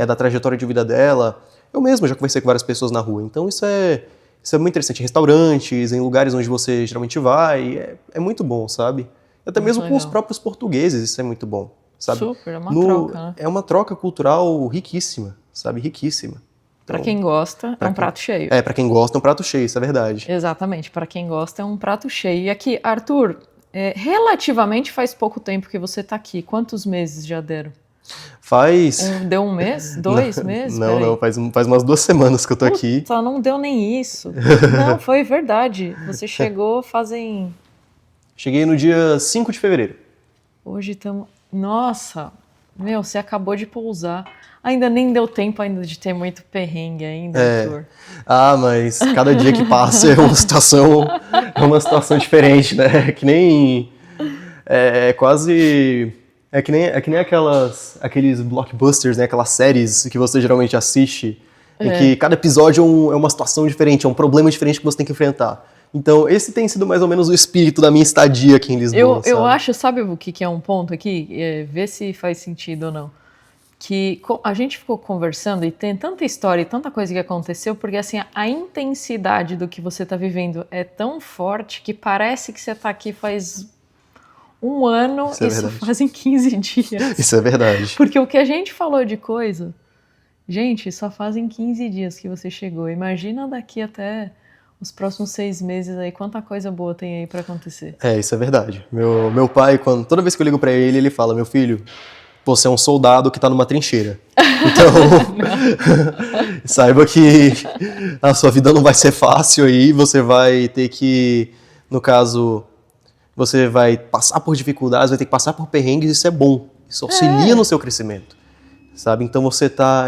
da trajetória de vida dela. Eu mesmo já conversei com várias pessoas na rua, então isso é muito interessante. Em restaurantes, em lugares onde você geralmente vai, é muito bom, sabe? Até Muito mesmo com os legal. próprios portugueses, isso é muito bom, sabe? Super, é uma troca, né? É uma troca cultural riquíssima, sabe? Riquíssima. Pra quem gosta, é um prato cheio. Pra quem gosta, é um prato cheio, isso é verdade. Exatamente, pra quem gosta, é um prato cheio. E aqui, Arthur, relativamente faz pouco tempo que você tá aqui. Quantos meses já deram? Deu um mês? 2 meses? Não, faz umas 2 semanas que eu tô aqui. Puta, não deu nem isso. Não, foi verdade. Você chegou fazem... Cheguei no dia 5 de fevereiro. Hoje estamos... Nossa, meu, você acabou de pousar. Ainda nem deu tempo ainda de ter muito perrengue ainda, Arthur. Ah, mas cada dia que passa é uma situação diferente, né? Que nem... É quase... É que nem aqueles blockbusters, né? Aquelas séries que você geralmente assiste, em que cada episódio é uma situação diferente, é um problema diferente que você tem que enfrentar. Então, esse tem sido mais ou menos o espírito da minha estadia aqui em Lisboa, Eu acho, sabe o que é um ponto aqui? Vê se faz sentido ou não. Que a gente ficou conversando e tem tanta história e tanta coisa que aconteceu, porque assim, a intensidade do que você está vivendo é tão forte que parece que você está aqui faz um ano, isso fazem 15 dias. Isso é verdade. Porque o que a gente falou de coisa, gente, só fazem 15 dias que você chegou. Imagina daqui até os próximos 6 meses aí, quanta coisa boa tem aí para acontecer. Isso é verdade. Meu pai, toda vez que eu ligo para ele fala, meu filho, você é um soldado que tá numa trincheira. Então, saiba que a sua vida não vai ser fácil aí, você vai ter que, no caso, você vai passar por dificuldades, vai ter que passar por perrengues, isso é bom. Isso auxilia no seu crescimento, sabe? Então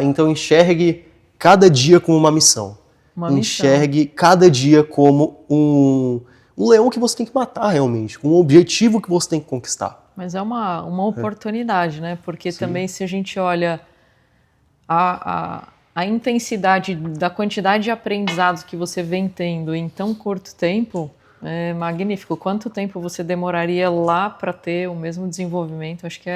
então enxergue cada dia como uma missão. Enxergue cada dia como um leão que você tem que matar realmente, com um objetivo que você tem que conquistar. Mas é uma oportunidade, né? Porque também se a gente olha a intensidade da quantidade de aprendizados que você vem tendo em tão curto tempo, é magnífico. Quanto tempo você demoraria lá para ter o mesmo desenvolvimento? Acho que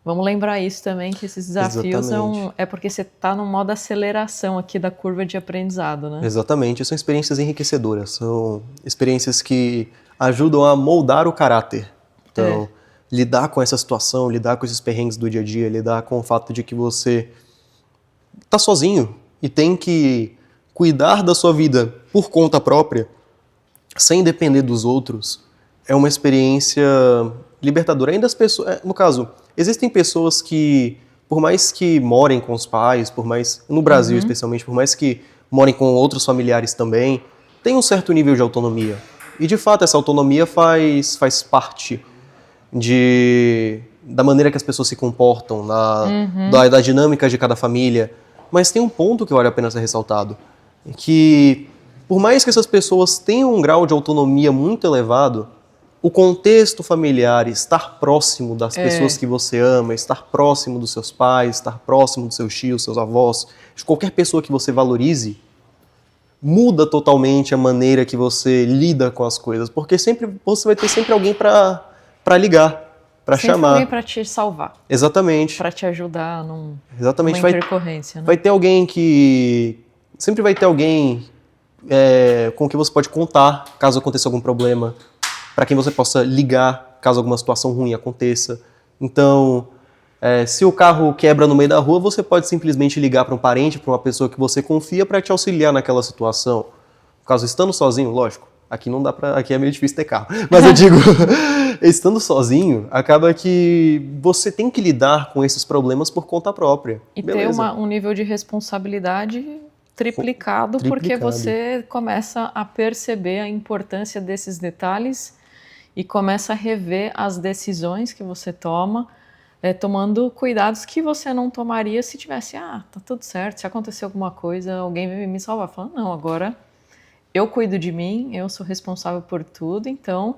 vamos lembrar isso também, que esses desafios é porque você está no modo aceleração aqui da curva de aprendizado, né? Exatamente. São experiências enriquecedoras. São experiências que ajudam a moldar o caráter. Então, lidar com essa situação, lidar com esses perrengues do dia a dia, lidar com o fato de que você está sozinho e tem que cuidar da sua vida por conta própria, sem depender dos outros, é uma experiência libertadora. Ainda as pessoas, no caso, existem pessoas que, por mais que morem com os pais, no Brasil especialmente, por mais que morem com outros familiares também, tem um certo nível de autonomia. E de fato essa autonomia faz parte da maneira que as pessoas se comportam, da dinâmica de cada família. Mas tem um ponto que vale a pena ser ressaltado, que por mais que essas pessoas tenham um grau de autonomia muito elevado, o contexto familiar, estar próximo das pessoas que você ama, estar próximo dos seus pais, estar próximo dos seus tios, seus avós, de qualquer pessoa que você valorize, muda totalmente a maneira que você lida com as coisas, porque você vai ter sempre alguém para ligar, para chamar. Sempre alguém para te salvar. Exatamente. Para te ajudar numa intercorrência, né? Vai ter alguém sempre vai ter alguém com quem você pode contar caso aconteça algum problema, para quem você possa ligar caso alguma situação ruim aconteça. Então, se o carro quebra no meio da rua, você pode simplesmente ligar para um parente, para uma pessoa que você confia para te auxiliar naquela situação. No caso, estando sozinho, lógico, Aqui não dá pra. Aqui é meio difícil ter carro. Mas eu digo, estando sozinho, acaba que você tem que lidar com esses problemas por conta própria. E Beleza. ter um nível de responsabilidade triplicado, porque você começa a perceber a importância desses detalhes e começa a rever as decisões que você toma, tomando cuidados que você não tomaria se tivesse, tá tudo certo, se acontecer alguma coisa, alguém vem me salvar. Falando, não, agora eu cuido de mim, eu sou responsável por tudo, então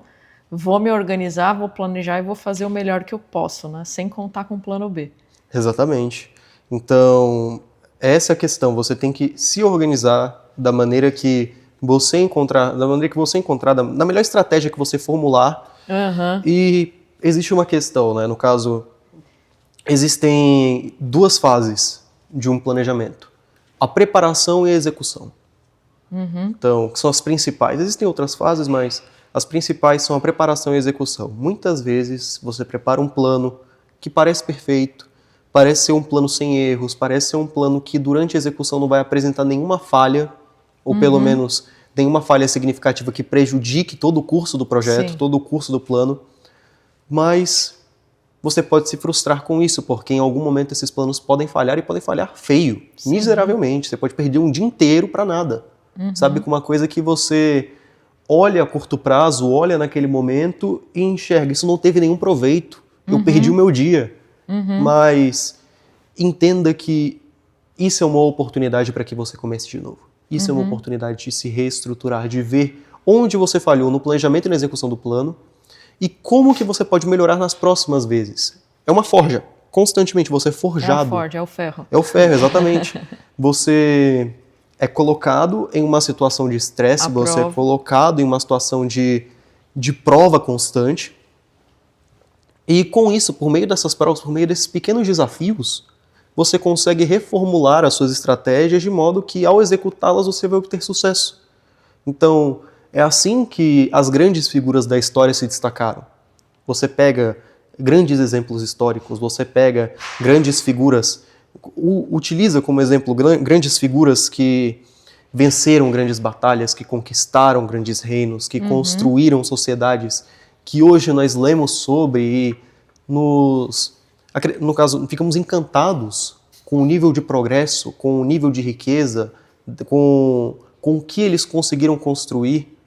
vou me organizar, vou planejar e vou fazer o melhor que eu posso, né? Sem contar com o plano B. Exatamente. Então, essa é a questão. Você tem que se organizar da maneira que você encontrar, da melhor estratégia que você formular. Uhum. E existe uma questão, né? No caso, existem 2 fases de um planejamento: a preparação e a execução. Então, que são as principais. Existem outras fases, mas as principais são a preparação e a execução. Muitas vezes você prepara um plano que parece perfeito, parece ser um plano sem erros, parece ser um plano que durante a execução não vai apresentar nenhuma falha, ou pelo menos nenhuma falha significativa que prejudique todo o curso do projeto, todo o curso do plano. Mas você pode se frustrar com isso, porque em algum momento esses planos podem falhar e podem falhar feio, miseravelmente. Você pode perder um dia inteiro para nada. Sabe, com uma coisa que você olha a curto prazo, olha naquele momento e enxerga, isso não teve nenhum proveito, eu perdi o meu dia. Mas entenda que isso é uma oportunidade para que você comece de novo. Isso é uma oportunidade de se reestruturar, de ver onde você falhou no planejamento e na execução do plano e como que você pode melhorar nas próximas vezes. É uma forja. Constantemente você é forjado. É a forja, é o ferro. É o ferro, exatamente. Você é colocado em uma situação de estresse, você é colocado em uma situação de prova constante. E com isso, por meio dessas provas, por meio desses pequenos desafios, você consegue reformular as suas estratégias de modo que, ao executá-las, você vai obter sucesso. Então, é assim que as grandes figuras da história se destacaram. Você pega grandes exemplos históricos, você pega grandes figuras, utiliza como exemplo grandes figuras que venceram grandes batalhas, que conquistaram grandes reinos, que construíram sociedades que hoje nós lemos sobre e no caso, ficamos encantados com o nível de progresso, com o nível de riqueza, com o que eles conseguiram construir,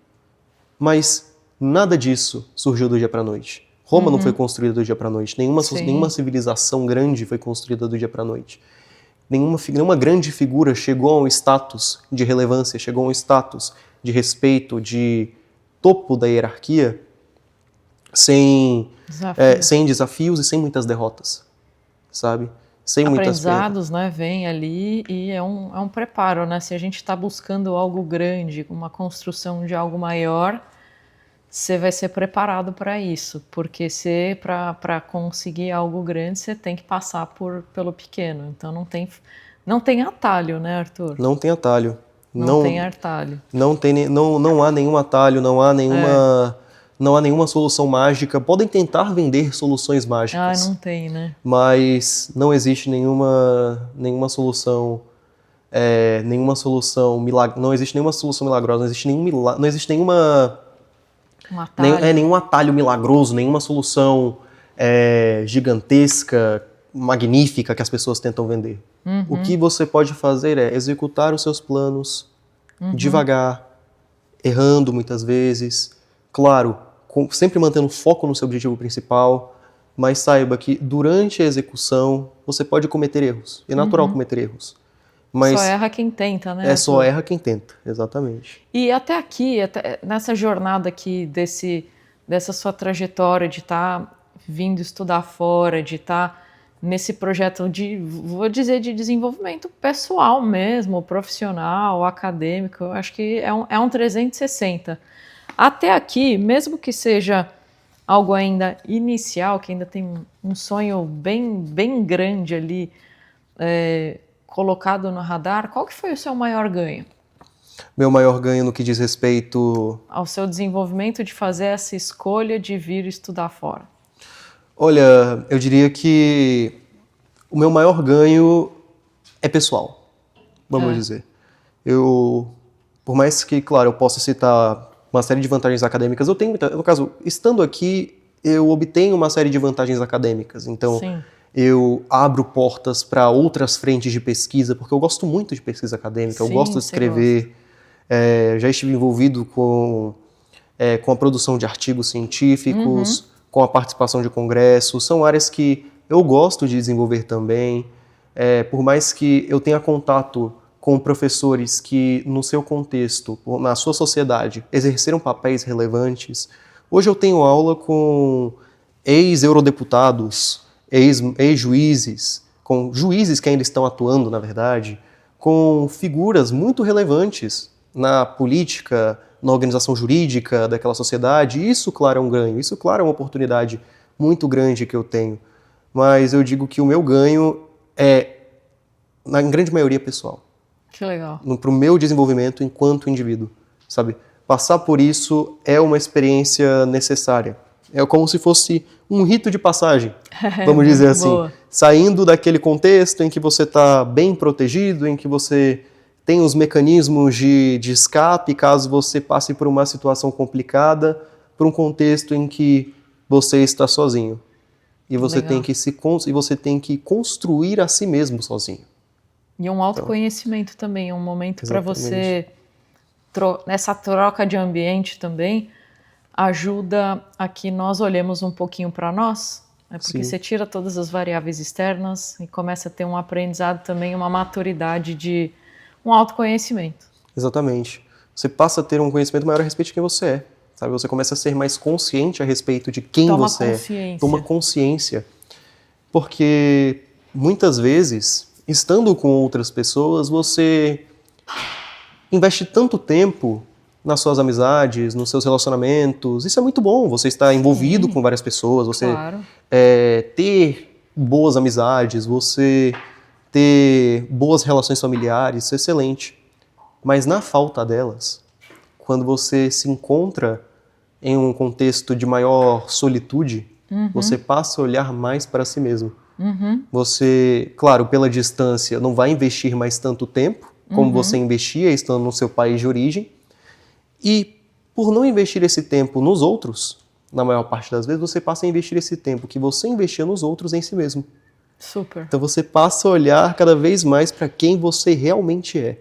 mas nada disso surgiu do dia para a noite. Roma não foi construída do dia para a noite, nenhuma civilização grande foi construída do dia para a noite. Nenhuma grande figura chegou a um status de relevância, chegou a um status de respeito, de topo da hierarquia, sem desafios e sem muitas derrotas, sabe? Sem muitas aprendizados, né, vem ali e é um preparo, né? Se a gente está buscando algo grande, uma construção de algo maior, você vai ser preparado para isso, porque para conseguir algo grande, você tem que passar pelo pequeno. Então não tem atalho, né, Arthur? Não tem atalho. Não tem atalho. Não há nenhum atalho, não há nenhuma solução mágica. Podem tentar vender soluções mágicas. Não tem, né? Mas não existe nenhuma solução, não existe nenhuma solução milagrosa, não existe nenhum atalho milagroso, nenhuma solução gigantesca, magnífica que as pessoas tentam vender. O que você pode fazer é executar os seus planos devagar, errando muitas vezes, claro, sempre mantendo foco no seu objetivo principal, mas saiba que durante a execução você pode cometer erros. É natural cometer erros. Mas só erra quem tenta, né? Só erra quem tenta, exatamente. E até aqui, nessa jornada aqui dessa sua trajetória de estar vindo estudar fora, de estar nesse projeto vou dizer, de desenvolvimento pessoal mesmo, profissional, acadêmico, eu acho que é um 360. Até aqui, mesmo que seja algo ainda inicial, que ainda tem um sonho bem, bem grande ali, colocado no radar, qual que foi o seu maior ganho? Meu maior ganho no que diz respeito ao seu desenvolvimento de fazer essa escolha de vir estudar fora? Olha, eu diria que o meu maior ganho é pessoal, vamos dizer. Por mais que, claro, eu possa citar uma série de vantagens acadêmicas. Eu tenho, no caso, estando aqui, eu obtenho uma série de vantagens acadêmicas. Então, Sim. eu abro portas para outras frentes de pesquisa, porque eu gosto muito de pesquisa acadêmica, eu Sim, gosto de você escrever. Já estive envolvido com a produção de artigos científicos, com a participação de congressos. São áreas que eu gosto de desenvolver também. Por mais que eu tenha contato com professores que, no seu contexto, na sua sociedade, exerceram papéis relevantes. Hoje eu tenho aula com ex-eurodeputados, ex-juízes, com juízes que ainda estão atuando, na verdade, com figuras muito relevantes na política, na organização jurídica daquela sociedade. Isso, claro, é um ganho. Isso, claro, é uma oportunidade muito grande que eu tenho. Mas eu digo que o meu ganho é, na grande maioria, pessoal. Que legal. Para o meu desenvolvimento enquanto indivíduo, sabe? Passar por isso é uma experiência necessária. É como se fosse um rito de passagem, vamos dizer assim. Boa. Saindo daquele contexto em que você está bem protegido, em que você tem os mecanismos de escape caso você passe por uma situação complicada, para um contexto em que você está sozinho. E você tem que construir a si mesmo sozinho. E um autoconhecimento também, um momento para Exatamente. você, nessa troca de ambiente também, ajuda a que nós olhemos um pouquinho para nós, né? Porque Sim. você tira todas as variáveis externas e começa a ter um aprendizado também, uma maturidade de um autoconhecimento. Exatamente. Você passa a ter um conhecimento maior a respeito de quem você é. Sabe? Você começa a ser mais consciente a respeito de quem você é. Toma consciência. Porque muitas vezes, estando com outras pessoas, você investe tanto tempo nas suas amizades, nos seus relacionamentos. Isso é muito bom. Você está envolvido com várias pessoas, você ter boas amizades, você ter boas relações familiares, isso é excelente. Mas na falta delas, quando você se encontra em um contexto de maior solitude, você passa a olhar mais para si mesmo. Você, claro, pela distância, não vai investir mais tanto tempo como você investia estando no seu país de origem. E por não investir esse tempo nos outros, na maior parte das vezes, você passa a investir esse tempo que você investia nos outros em si mesmo. Super. Então você passa a olhar cada vez mais para quem você realmente é.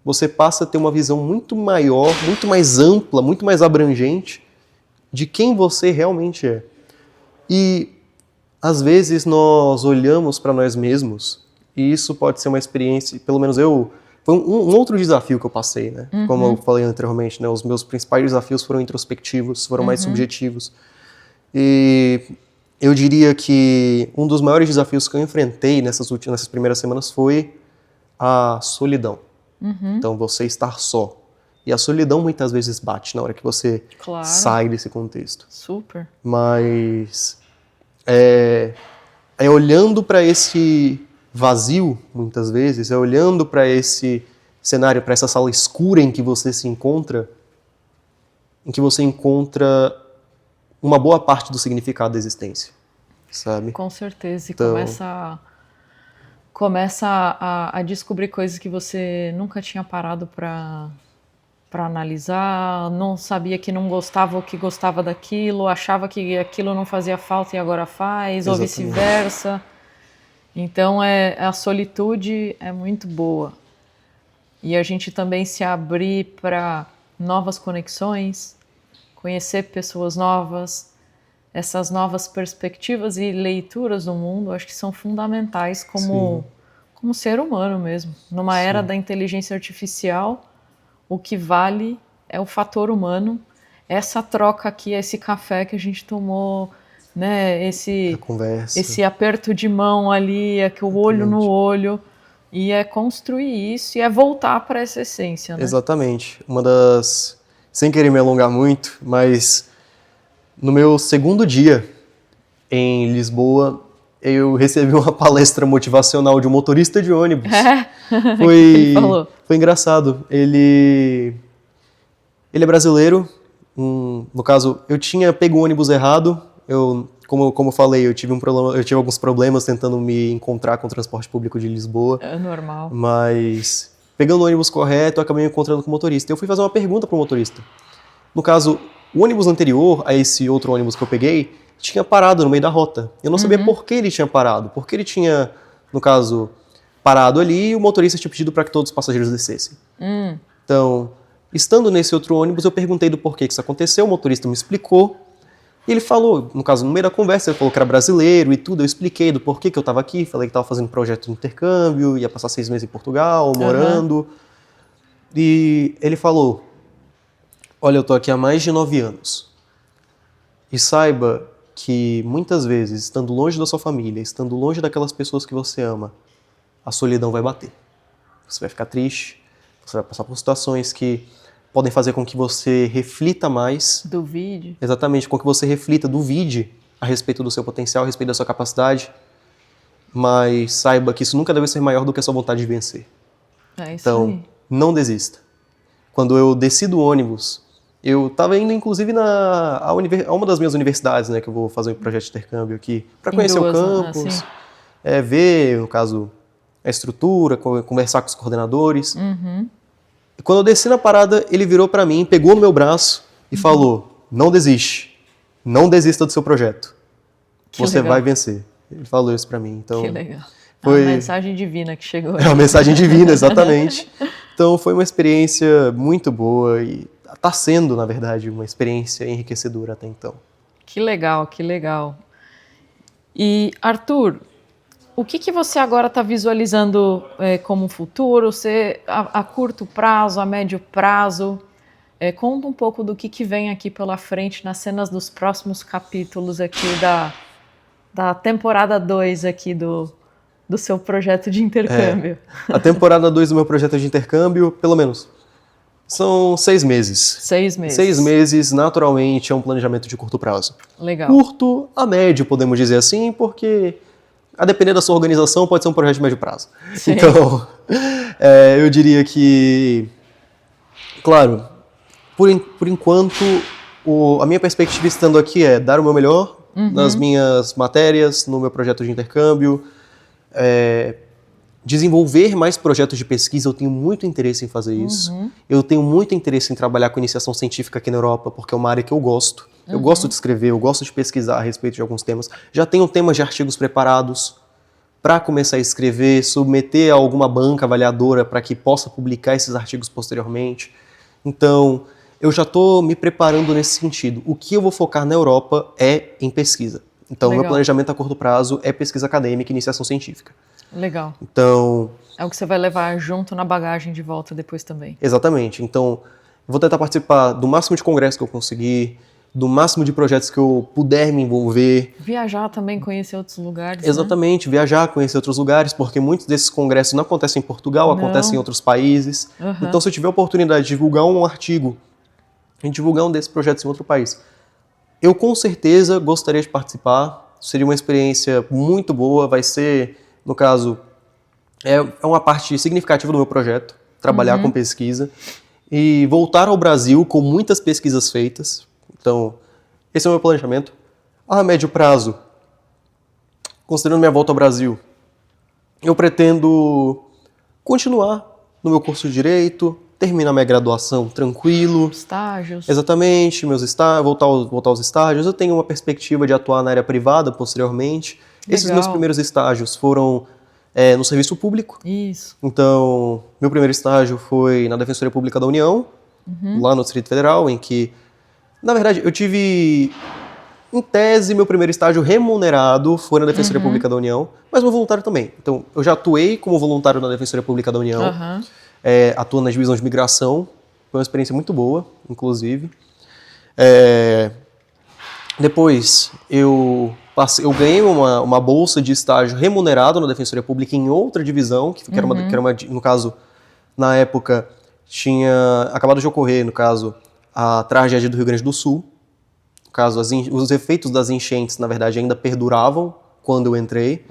Você passa a ter uma visão muito maior, muito mais ampla, muito mais abrangente de quem você realmente é. E às vezes nós olhamos para nós mesmos e isso pode ser uma experiência, pelo menos foi um outro desafio que eu passei, né? Como eu falei anteriormente, né? Os meus principais desafios foram introspectivos, foram mais subjetivos. E eu diria que um dos maiores desafios que eu enfrentei nessas primeiras semanas foi a solidão. Então, você estar só. E a solidão muitas vezes bate na hora que você sai desse contexto. Super. Mas é olhando para esse vazio, muitas vezes, é olhando para esse cenário, para essa sala escura em que você se encontra, em que você encontra uma boa parte do significado da existência, sabe? Com certeza. E então, começa a descobrir coisas que você nunca tinha parado para analisar, não sabia que não gostava ou que gostava daquilo, achava que aquilo não fazia falta e agora faz, ou vice-versa. Então, a solitude é muito boa. E a gente também se abrir para novas conexões, conhecer pessoas novas, essas novas perspectivas e leituras do mundo, acho que são fundamentais como ser humano mesmo. Numa era da inteligência artificial, o que vale é o fator humano. Essa troca aqui, esse café que a gente tomou, né? Esse aperto de mão ali, o olho no olho, e é construir isso e é voltar para essa essência, né? Exatamente. Sem querer me alongar muito, mas no meu segundo dia em Lisboa, eu recebi uma palestra motivacional de um motorista de ônibus. Foi engraçado. Ele é brasileiro. No caso, eu tinha pego o ônibus errado. Como eu falei, eu tive alguns problemas tentando me encontrar com o transporte público de Lisboa. É normal. Mas pegando o ônibus correto, eu acabei me encontrando com o motorista. Eu fui fazer uma pergunta pro motorista. No caso, o ônibus anterior a esse outro ônibus que eu peguei tinha parado no meio da rota. Eu não sabia por que ele tinha parado, porque ele tinha, no caso, parado ali e o motorista tinha pedido para que todos os passageiros descessem. Então, estando nesse outro ônibus, eu perguntei do porquê que isso aconteceu, o motorista me explicou. E ele falou, no caso, no meio da conversa, ele falou que era brasileiro e tudo, eu expliquei do porquê que eu estava aqui, falei que estava fazendo projeto de intercâmbio, ia passar 6 meses em Portugal, morando. E ele falou, olha, eu tô aqui há mais de 9 anos. E saiba que muitas vezes, estando longe da sua família, estando longe daquelas pessoas que você ama, a solidão vai bater. Você vai ficar triste, você vai passar por situações que podem fazer com que você reflita mais. Duvide. Exatamente, com que você reflita, duvide a respeito do seu potencial, a respeito da sua capacidade, mas saiba que isso nunca deve ser maior do que a sua vontade de vencer. É isso Então, aí. não desista. Quando eu desci do ônibus, eu estava indo inclusive a uma das minhas universidades, né, que eu vou fazer um projeto de intercâmbio aqui, para conhecer o campus, ver, no caso, a estrutura, conversar com os coordenadores. E quando eu desci na parada, ele virou para mim, pegou no meu braço e falou, não desiste, não desista do seu projeto, você vai vencer. Ele falou isso para mim. Então, que legal. Foi uma mensagem divina que chegou. É uma mensagem divina, exatamente. Então foi uma experiência muito boa e está sendo, na verdade, uma experiência enriquecedora até então. Que legal, que legal. E, Arthur, o que você agora está visualizando como futuro? Você, a curto prazo, a médio prazo? Conta um pouco do que vem aqui pela frente nas cenas dos próximos capítulos aqui da temporada 2 aqui do seu projeto de intercâmbio. A temporada 2 do meu projeto de intercâmbio, pelo menos, são 6 meses. 6 meses. 6 meses, naturalmente, é um planejamento de curto prazo. Legal. Curto a médio, podemos dizer assim, porque, a depender da sua organização, pode ser um projeto de médio prazo. Sim. Então, eu diria que, claro, por enquanto, a minha perspectiva estando aqui é dar o meu melhor nas minhas matérias, no meu projeto de intercâmbio, desenvolver mais projetos de pesquisa. Eu tenho muito interesse em fazer isso. Eu tenho muito interesse em trabalhar com iniciação científica aqui na Europa, porque é uma área que eu gosto. Eu gosto de escrever, eu gosto de pesquisar a respeito de alguns temas. Já tenho temas de artigos preparados para começar a escrever, submeter a alguma banca avaliadora para que possa publicar esses artigos posteriormente. Então, eu já estou me preparando nesse sentido. O que eu vou focar na Europa é em pesquisa. Então, meu planejamento a curto prazo é pesquisa acadêmica e iniciação científica. Legal. Então, é o que você vai levar junto na bagagem de volta depois também. Exatamente. Então, vou tentar participar do máximo de congressos que eu conseguir, do máximo de projetos que eu puder me envolver. Viajar também, conhecer outros lugares. Exatamente, né? Viajar, conhecer outros lugares, porque muitos desses congressos não acontecem em Portugal, acontecem em outros países. Então, se eu tiver a oportunidade de divulgar um artigo, e divulgar um desses projetos em outro país, eu com certeza gostaria de participar. Seria uma experiência muito boa, vai ser, no caso, é uma parte significativa do meu projeto, trabalhar com pesquisa e voltar ao Brasil com muitas pesquisas feitas. Então, esse é o meu planejamento. A médio prazo, considerando minha volta ao Brasil, eu pretendo continuar no meu curso de Direito, terminar minha graduação tranquilo. Estágios. Exatamente, meus estágios, voltar aos estágios. Eu tenho uma perspectiva de atuar na área privada posteriormente. Legal. Esses meus primeiros estágios foram no serviço público. Isso. Então, meu primeiro estágio foi na Defensoria Pública da União, lá no Distrito Federal, em que, na verdade, eu tive, em tese, meu primeiro estágio remunerado foi na Defensoria Pública da União, mas meu voluntário também. Então, eu já atuei como voluntário na Defensoria Pública da União, atuando na divisão de migração. Foi uma experiência muito boa, inclusive. Depois, eu ganhei uma bolsa de estágio remunerado na Defensoria Pública em outra divisão, que era uma, no caso, na época, tinha acabado de ocorrer, no caso, a tragédia do Rio Grande do Sul. No caso, os efeitos das enchentes, na verdade, ainda perduravam quando eu entrei.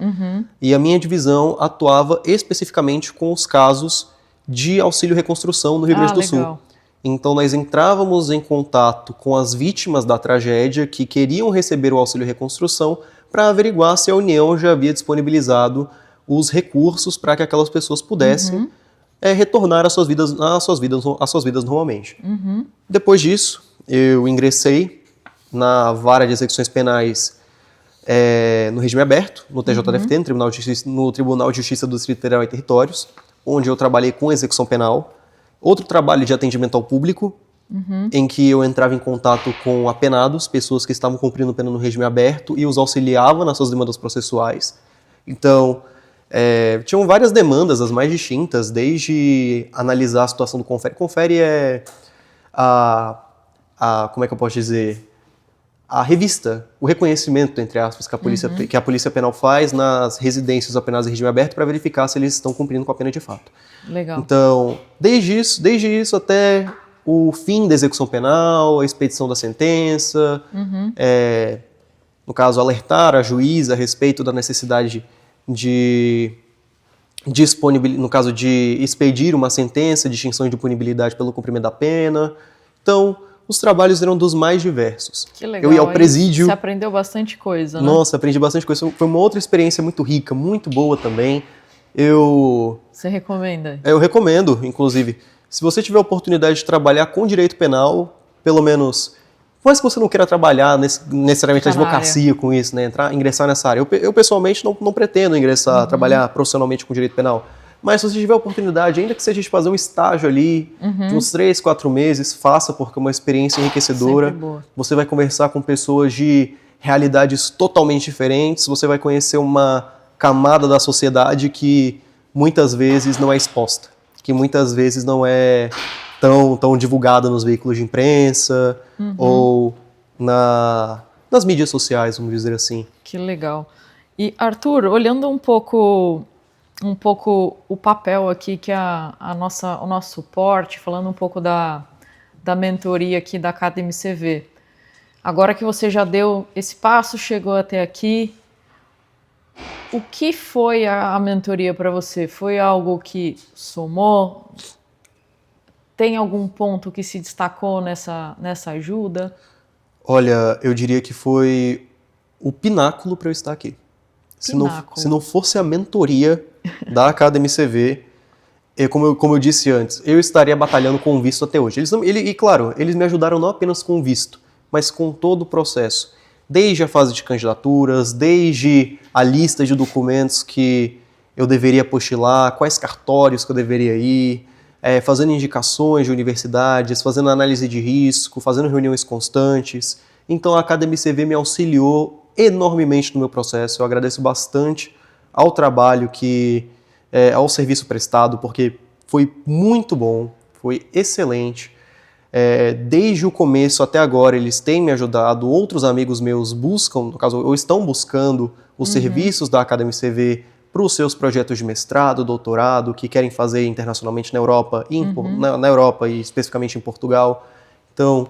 E a minha divisão atuava especificamente com os casos de auxílio-reconstrução no Rio Grande do Sul. Então, nós entrávamos em contato com as vítimas da tragédia que queriam receber o auxílio-reconstrução para averiguar se a União já havia disponibilizado os recursos para que aquelas pessoas pudessem retornar às suas vidas normalmente. Depois disso, eu ingressei na vara de execuções penais no regime aberto, no TJDFT, no Tribunal de Justiça do Distrito Federal e Territórios, onde eu trabalhei com execução penal. Outro trabalho de atendimento ao público, em que eu entrava em contato com apenados, pessoas que estavam cumprindo pena no regime aberto, e os auxiliava nas suas demandas processuais. Então, tinham várias demandas, as mais distintas, desde analisar a situação do confere. Confere é como é que eu posso dizer? A revista, o reconhecimento, entre aspas, que a Polícia Penal faz nas residências apenadas em regime aberto para verificar se eles estão cumprindo com a pena de fato. Legal. Então, desde isso até o fim da execução penal, a expedição da sentença, no caso, alertar a juíza a respeito da necessidade de no caso de expedir uma sentença de extinção de punibilidade pelo cumprimento da pena. Então, os trabalhos eram dos mais diversos. Que legal. Eu ia ao presídio. Você aprendeu bastante coisa, né? Nossa, aprendi bastante coisa. Foi uma outra experiência muito rica, muito boa também. Você recomenda? Eu recomendo, inclusive. Se você tiver a oportunidade de trabalhar com direito penal, pelo menos, por mais que você não queira trabalhar necessariamente na advocacia com isso, né, ingressar nessa área. Eu pessoalmente não pretendo ingressar, trabalhar profissionalmente com direito penal. Mas se você tiver a oportunidade, ainda que seja de fazer um estágio ali, de uns 3, 4 meses, faça, porque é uma experiência enriquecedora. Sempre boa. Você vai conversar com pessoas de realidades totalmente diferentes, você vai conhecer uma camada da sociedade que muitas vezes não é exposta, que muitas vezes não é tão divulgada nos veículos de imprensa ou nas mídias sociais, vamos dizer assim. Que legal. E, Arthur, olhando um pouco o papel aqui que o nosso suporte, falando um pouco da mentoria aqui da AcademyCV. Agora que você já deu esse passo, chegou até aqui, o que foi a mentoria para você? Foi algo que somou? Tem algum ponto que se destacou nessa ajuda? Olha, eu diria que foi o pináculo para eu estar aqui. Se não fosse a mentoria da AcademyCV, como eu disse antes, eu estaria batalhando com o visto até hoje. Claro, eles me ajudaram não apenas com o visto, mas com todo o processo. Desde a fase de candidaturas, desde a lista de documentos que eu deveria apostilar, quais cartórios que eu deveria ir, fazendo indicações de universidades, fazendo análise de risco, fazendo reuniões constantes. Então a AcademyCV me auxiliou enormemente no meu processo. Eu agradeço bastante ao trabalho ao serviço prestado, porque foi muito bom, foi excelente. Desde o começo até agora eles têm me ajudado, outros amigos meus buscam, no caso, ou estão buscando os serviços da AcademyCV para os seus projetos de mestrado, doutorado, que querem fazer internacionalmente na Europa, na Europa e especificamente em Portugal. Então,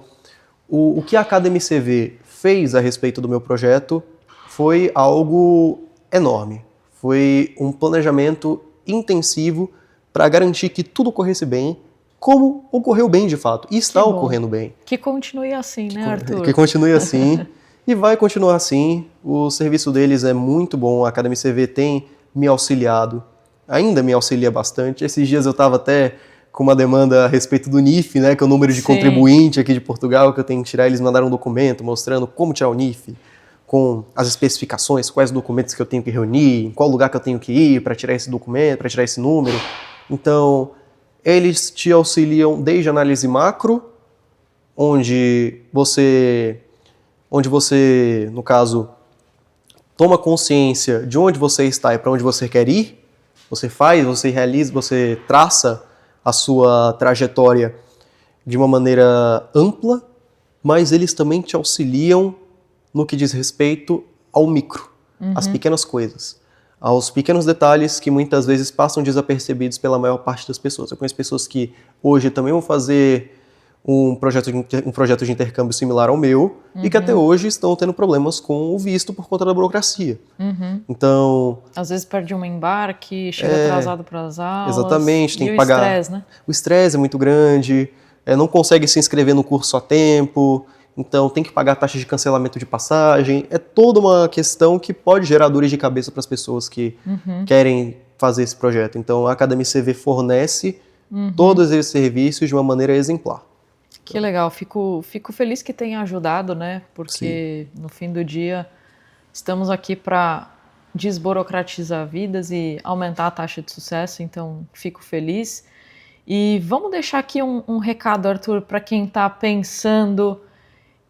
o que a AcademyCV fez a respeito do meu projeto foi algo enorme. Foi um planejamento intensivo para garantir que tudo corresse bem, como ocorreu bem de fato, e está ocorrendo bem. Que continue assim, né, Arthur? Que continue assim, e vai continuar assim. O serviço deles é muito bom, a AcademyCV tem me auxiliado, ainda me auxilia bastante. Esses dias eu estava até com uma demanda a respeito do NIF, né, que é o número de contribuinte aqui de Portugal, que eu tenho que tirar. Eles mandaram um documento mostrando como tirar o NIF, com as especificações, quais documentos que eu tenho que reunir, em qual lugar que eu tenho que ir para tirar esse documento, para tirar esse número. Então, eles te auxiliam desde análise macro, onde você, no caso, toma consciência de onde você está e para onde você quer ir. Você realiza, você traça a sua trajetória de uma maneira ampla, mas eles também te auxiliam no que diz respeito ao micro, às pequenas coisas, aos pequenos detalhes que muitas vezes passam desapercebidos pela maior parte das pessoas. Eu conheço pessoas que hoje também vão fazer um projeto de intercâmbio similar ao meu e que até hoje estão tendo problemas com o visto por conta da burocracia. Então, às vezes perde um embarque, chega atrasado para as aulas. Exatamente, tem que pagar. O estresse, né? O estresse é muito grande, não consegue se inscrever no curso a tempo, então tem que pagar taxa de cancelamento de passagem. É toda uma questão que pode gerar dores de cabeça para as pessoas que querem fazer esse projeto. Então a AcademyCV fornece todos esses serviços de uma maneira exemplar. Que legal, fico feliz que tenha ajudado, né? Porque no fim do dia estamos aqui para desburocratizar vidas e aumentar a taxa de sucesso, então fico feliz. E vamos deixar aqui um recado, Arthur, para quem está pensando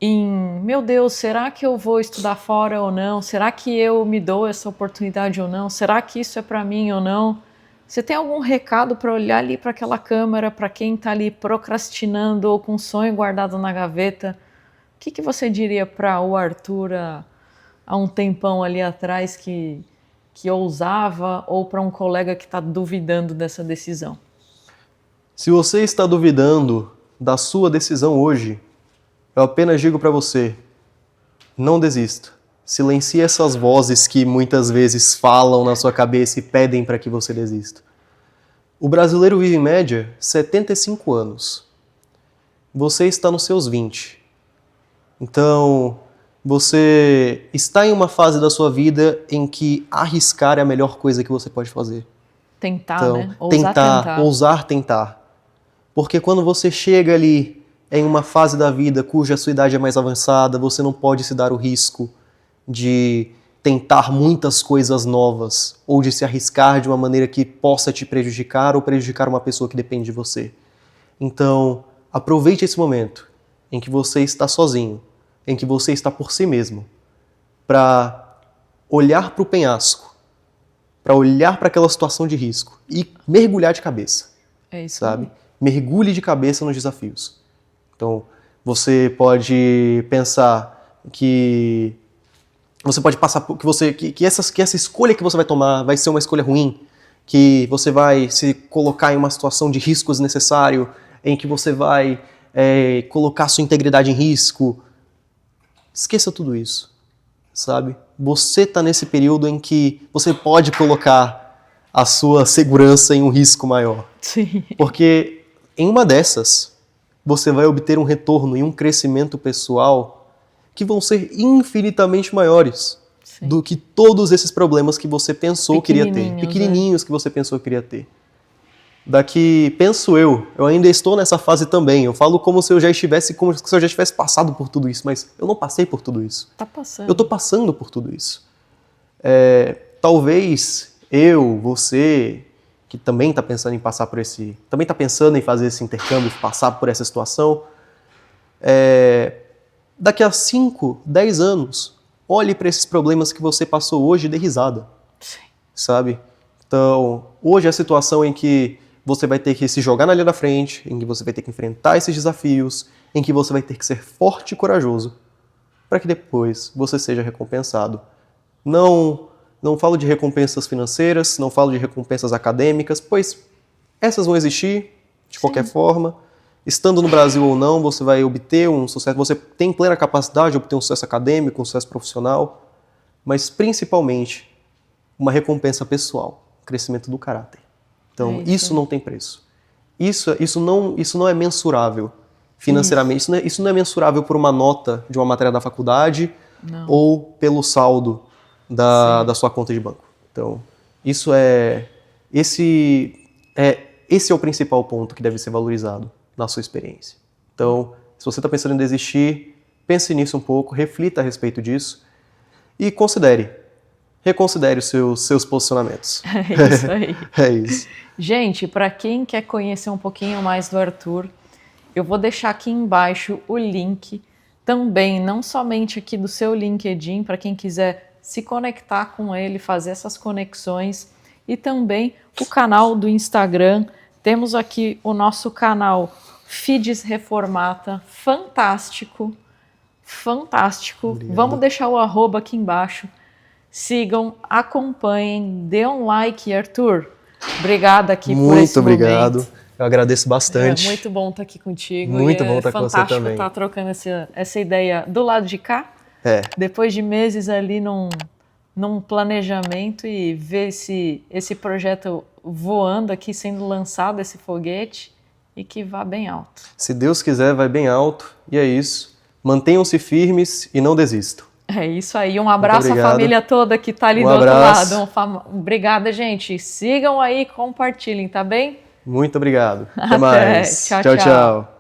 em, meu Deus, será que eu vou estudar fora ou não? Será que eu me dou essa oportunidade ou não? Será que isso é para mim ou não? Você tem algum recado para olhar ali para aquela câmera, para quem está ali procrastinando ou com um sonho guardado na gaveta? O que você diria para o Arthur há um tempão ali atrás que ousava, ou para um colega que está duvidando dessa decisão? Se você está duvidando da sua decisão hoje, eu apenas digo para você, não desista. Silencie essas vozes que muitas vezes falam na sua cabeça e pedem para que você desista. O brasileiro vive em média 75 anos. Você está nos seus 20. Então, você está em uma fase da sua vida em que arriscar é a melhor coisa que você pode fazer. Tentar, então, né? Ousar tentar. Porque quando você chega ali em uma fase da vida cuja sua idade é mais avançada, você não pode se dar o risco de tentar muitas coisas novas ou de se arriscar de uma maneira que possa te prejudicar ou prejudicar uma pessoa que depende de você. Então, aproveite esse momento em que você está sozinho, em que você está por si mesmo, para olhar para o penhasco, para olhar para aquela situação de risco e mergulhar de cabeça. É isso, sabe? Mergulhe de cabeça nos desafios. Então, você pode pensar que você pode passar por que essa escolha que você vai tomar vai ser uma escolha ruim, que você vai se colocar em uma situação de risco desnecessário, em que você vai colocar sua integridade em risco. Esqueça tudo isso, sabe? Você está nesse período em que você pode colocar a sua segurança em um risco maior. Sim. Porque em uma dessas, você vai obter um retorno e um crescimento pessoal que vão ser infinitamente maiores do que todos esses problemas que você pensou que queria ter. Pequenininhos que você pensou que queria ter. Daqui, penso eu ainda estou nessa fase também. Eu falo como se eu já estivesse passado por tudo isso, mas eu não passei por tudo isso. Tá passando. Eu estou passando por tudo isso. Talvez você, que também está pensando em passar por também está pensando em fazer esse intercâmbio, passar por essa situação, daqui a 5, 10 anos, olhe para esses problemas que você passou hoje e dê risada. Sim. Sabe? Então, hoje é a situação em que você vai ter que se jogar na linha da frente, em que você vai ter que enfrentar esses desafios, em que você vai ter que ser forte e corajoso, para que depois você seja recompensado. Não falo de recompensas financeiras, não falo de recompensas acadêmicas, pois essas vão existir de qualquer forma. Estando no Brasil ou não, você vai obter um sucesso, você tem plena capacidade de obter um sucesso acadêmico, um sucesso profissional, mas principalmente uma recompensa pessoal, crescimento do caráter. Então, isso não tem preço. Isso não é mensurável financeiramente. Isso não é mensurável por uma nota de uma matéria da faculdade ou pelo saldo da sua conta de banco. Então, esse é o principal ponto que deve ser valorizado na sua experiência. Então, se você está pensando em desistir, pense nisso um pouco, reflita a respeito disso e reconsidere os seus posicionamentos. É isso aí. É isso. Gente, para quem quer conhecer um pouquinho mais do Arthur, eu vou deixar aqui embaixo o link também, não somente aqui do seu LinkedIn, para quem quiser se conectar com ele, fazer essas conexões, e também o canal do Instagram. Temos aqui o nosso canal Feeds Reformata, fantástico. Obrigado. Vamos deixar o @ aqui embaixo. Sigam, acompanhem, dê um like, Arthur. Obrigada aqui por esse momento. Muito obrigado. Eu agradeço bastante. É muito bom estar aqui contigo. Muito bom estar com você também. Fantástico estar trocando essa ideia do lado de cá. Depois de meses ali num planejamento, e ver esse projeto voando aqui, sendo lançado, esse foguete, e que vá bem alto. Se Deus quiser, vai bem alto. E é isso. Mantenham-se firmes e não desistam. É isso aí. Um abraço à família toda que está ali do outro lado. Obrigada, gente. Sigam aí, compartilhem, tá bem? Muito obrigado. Até mais. Tchau, tchau.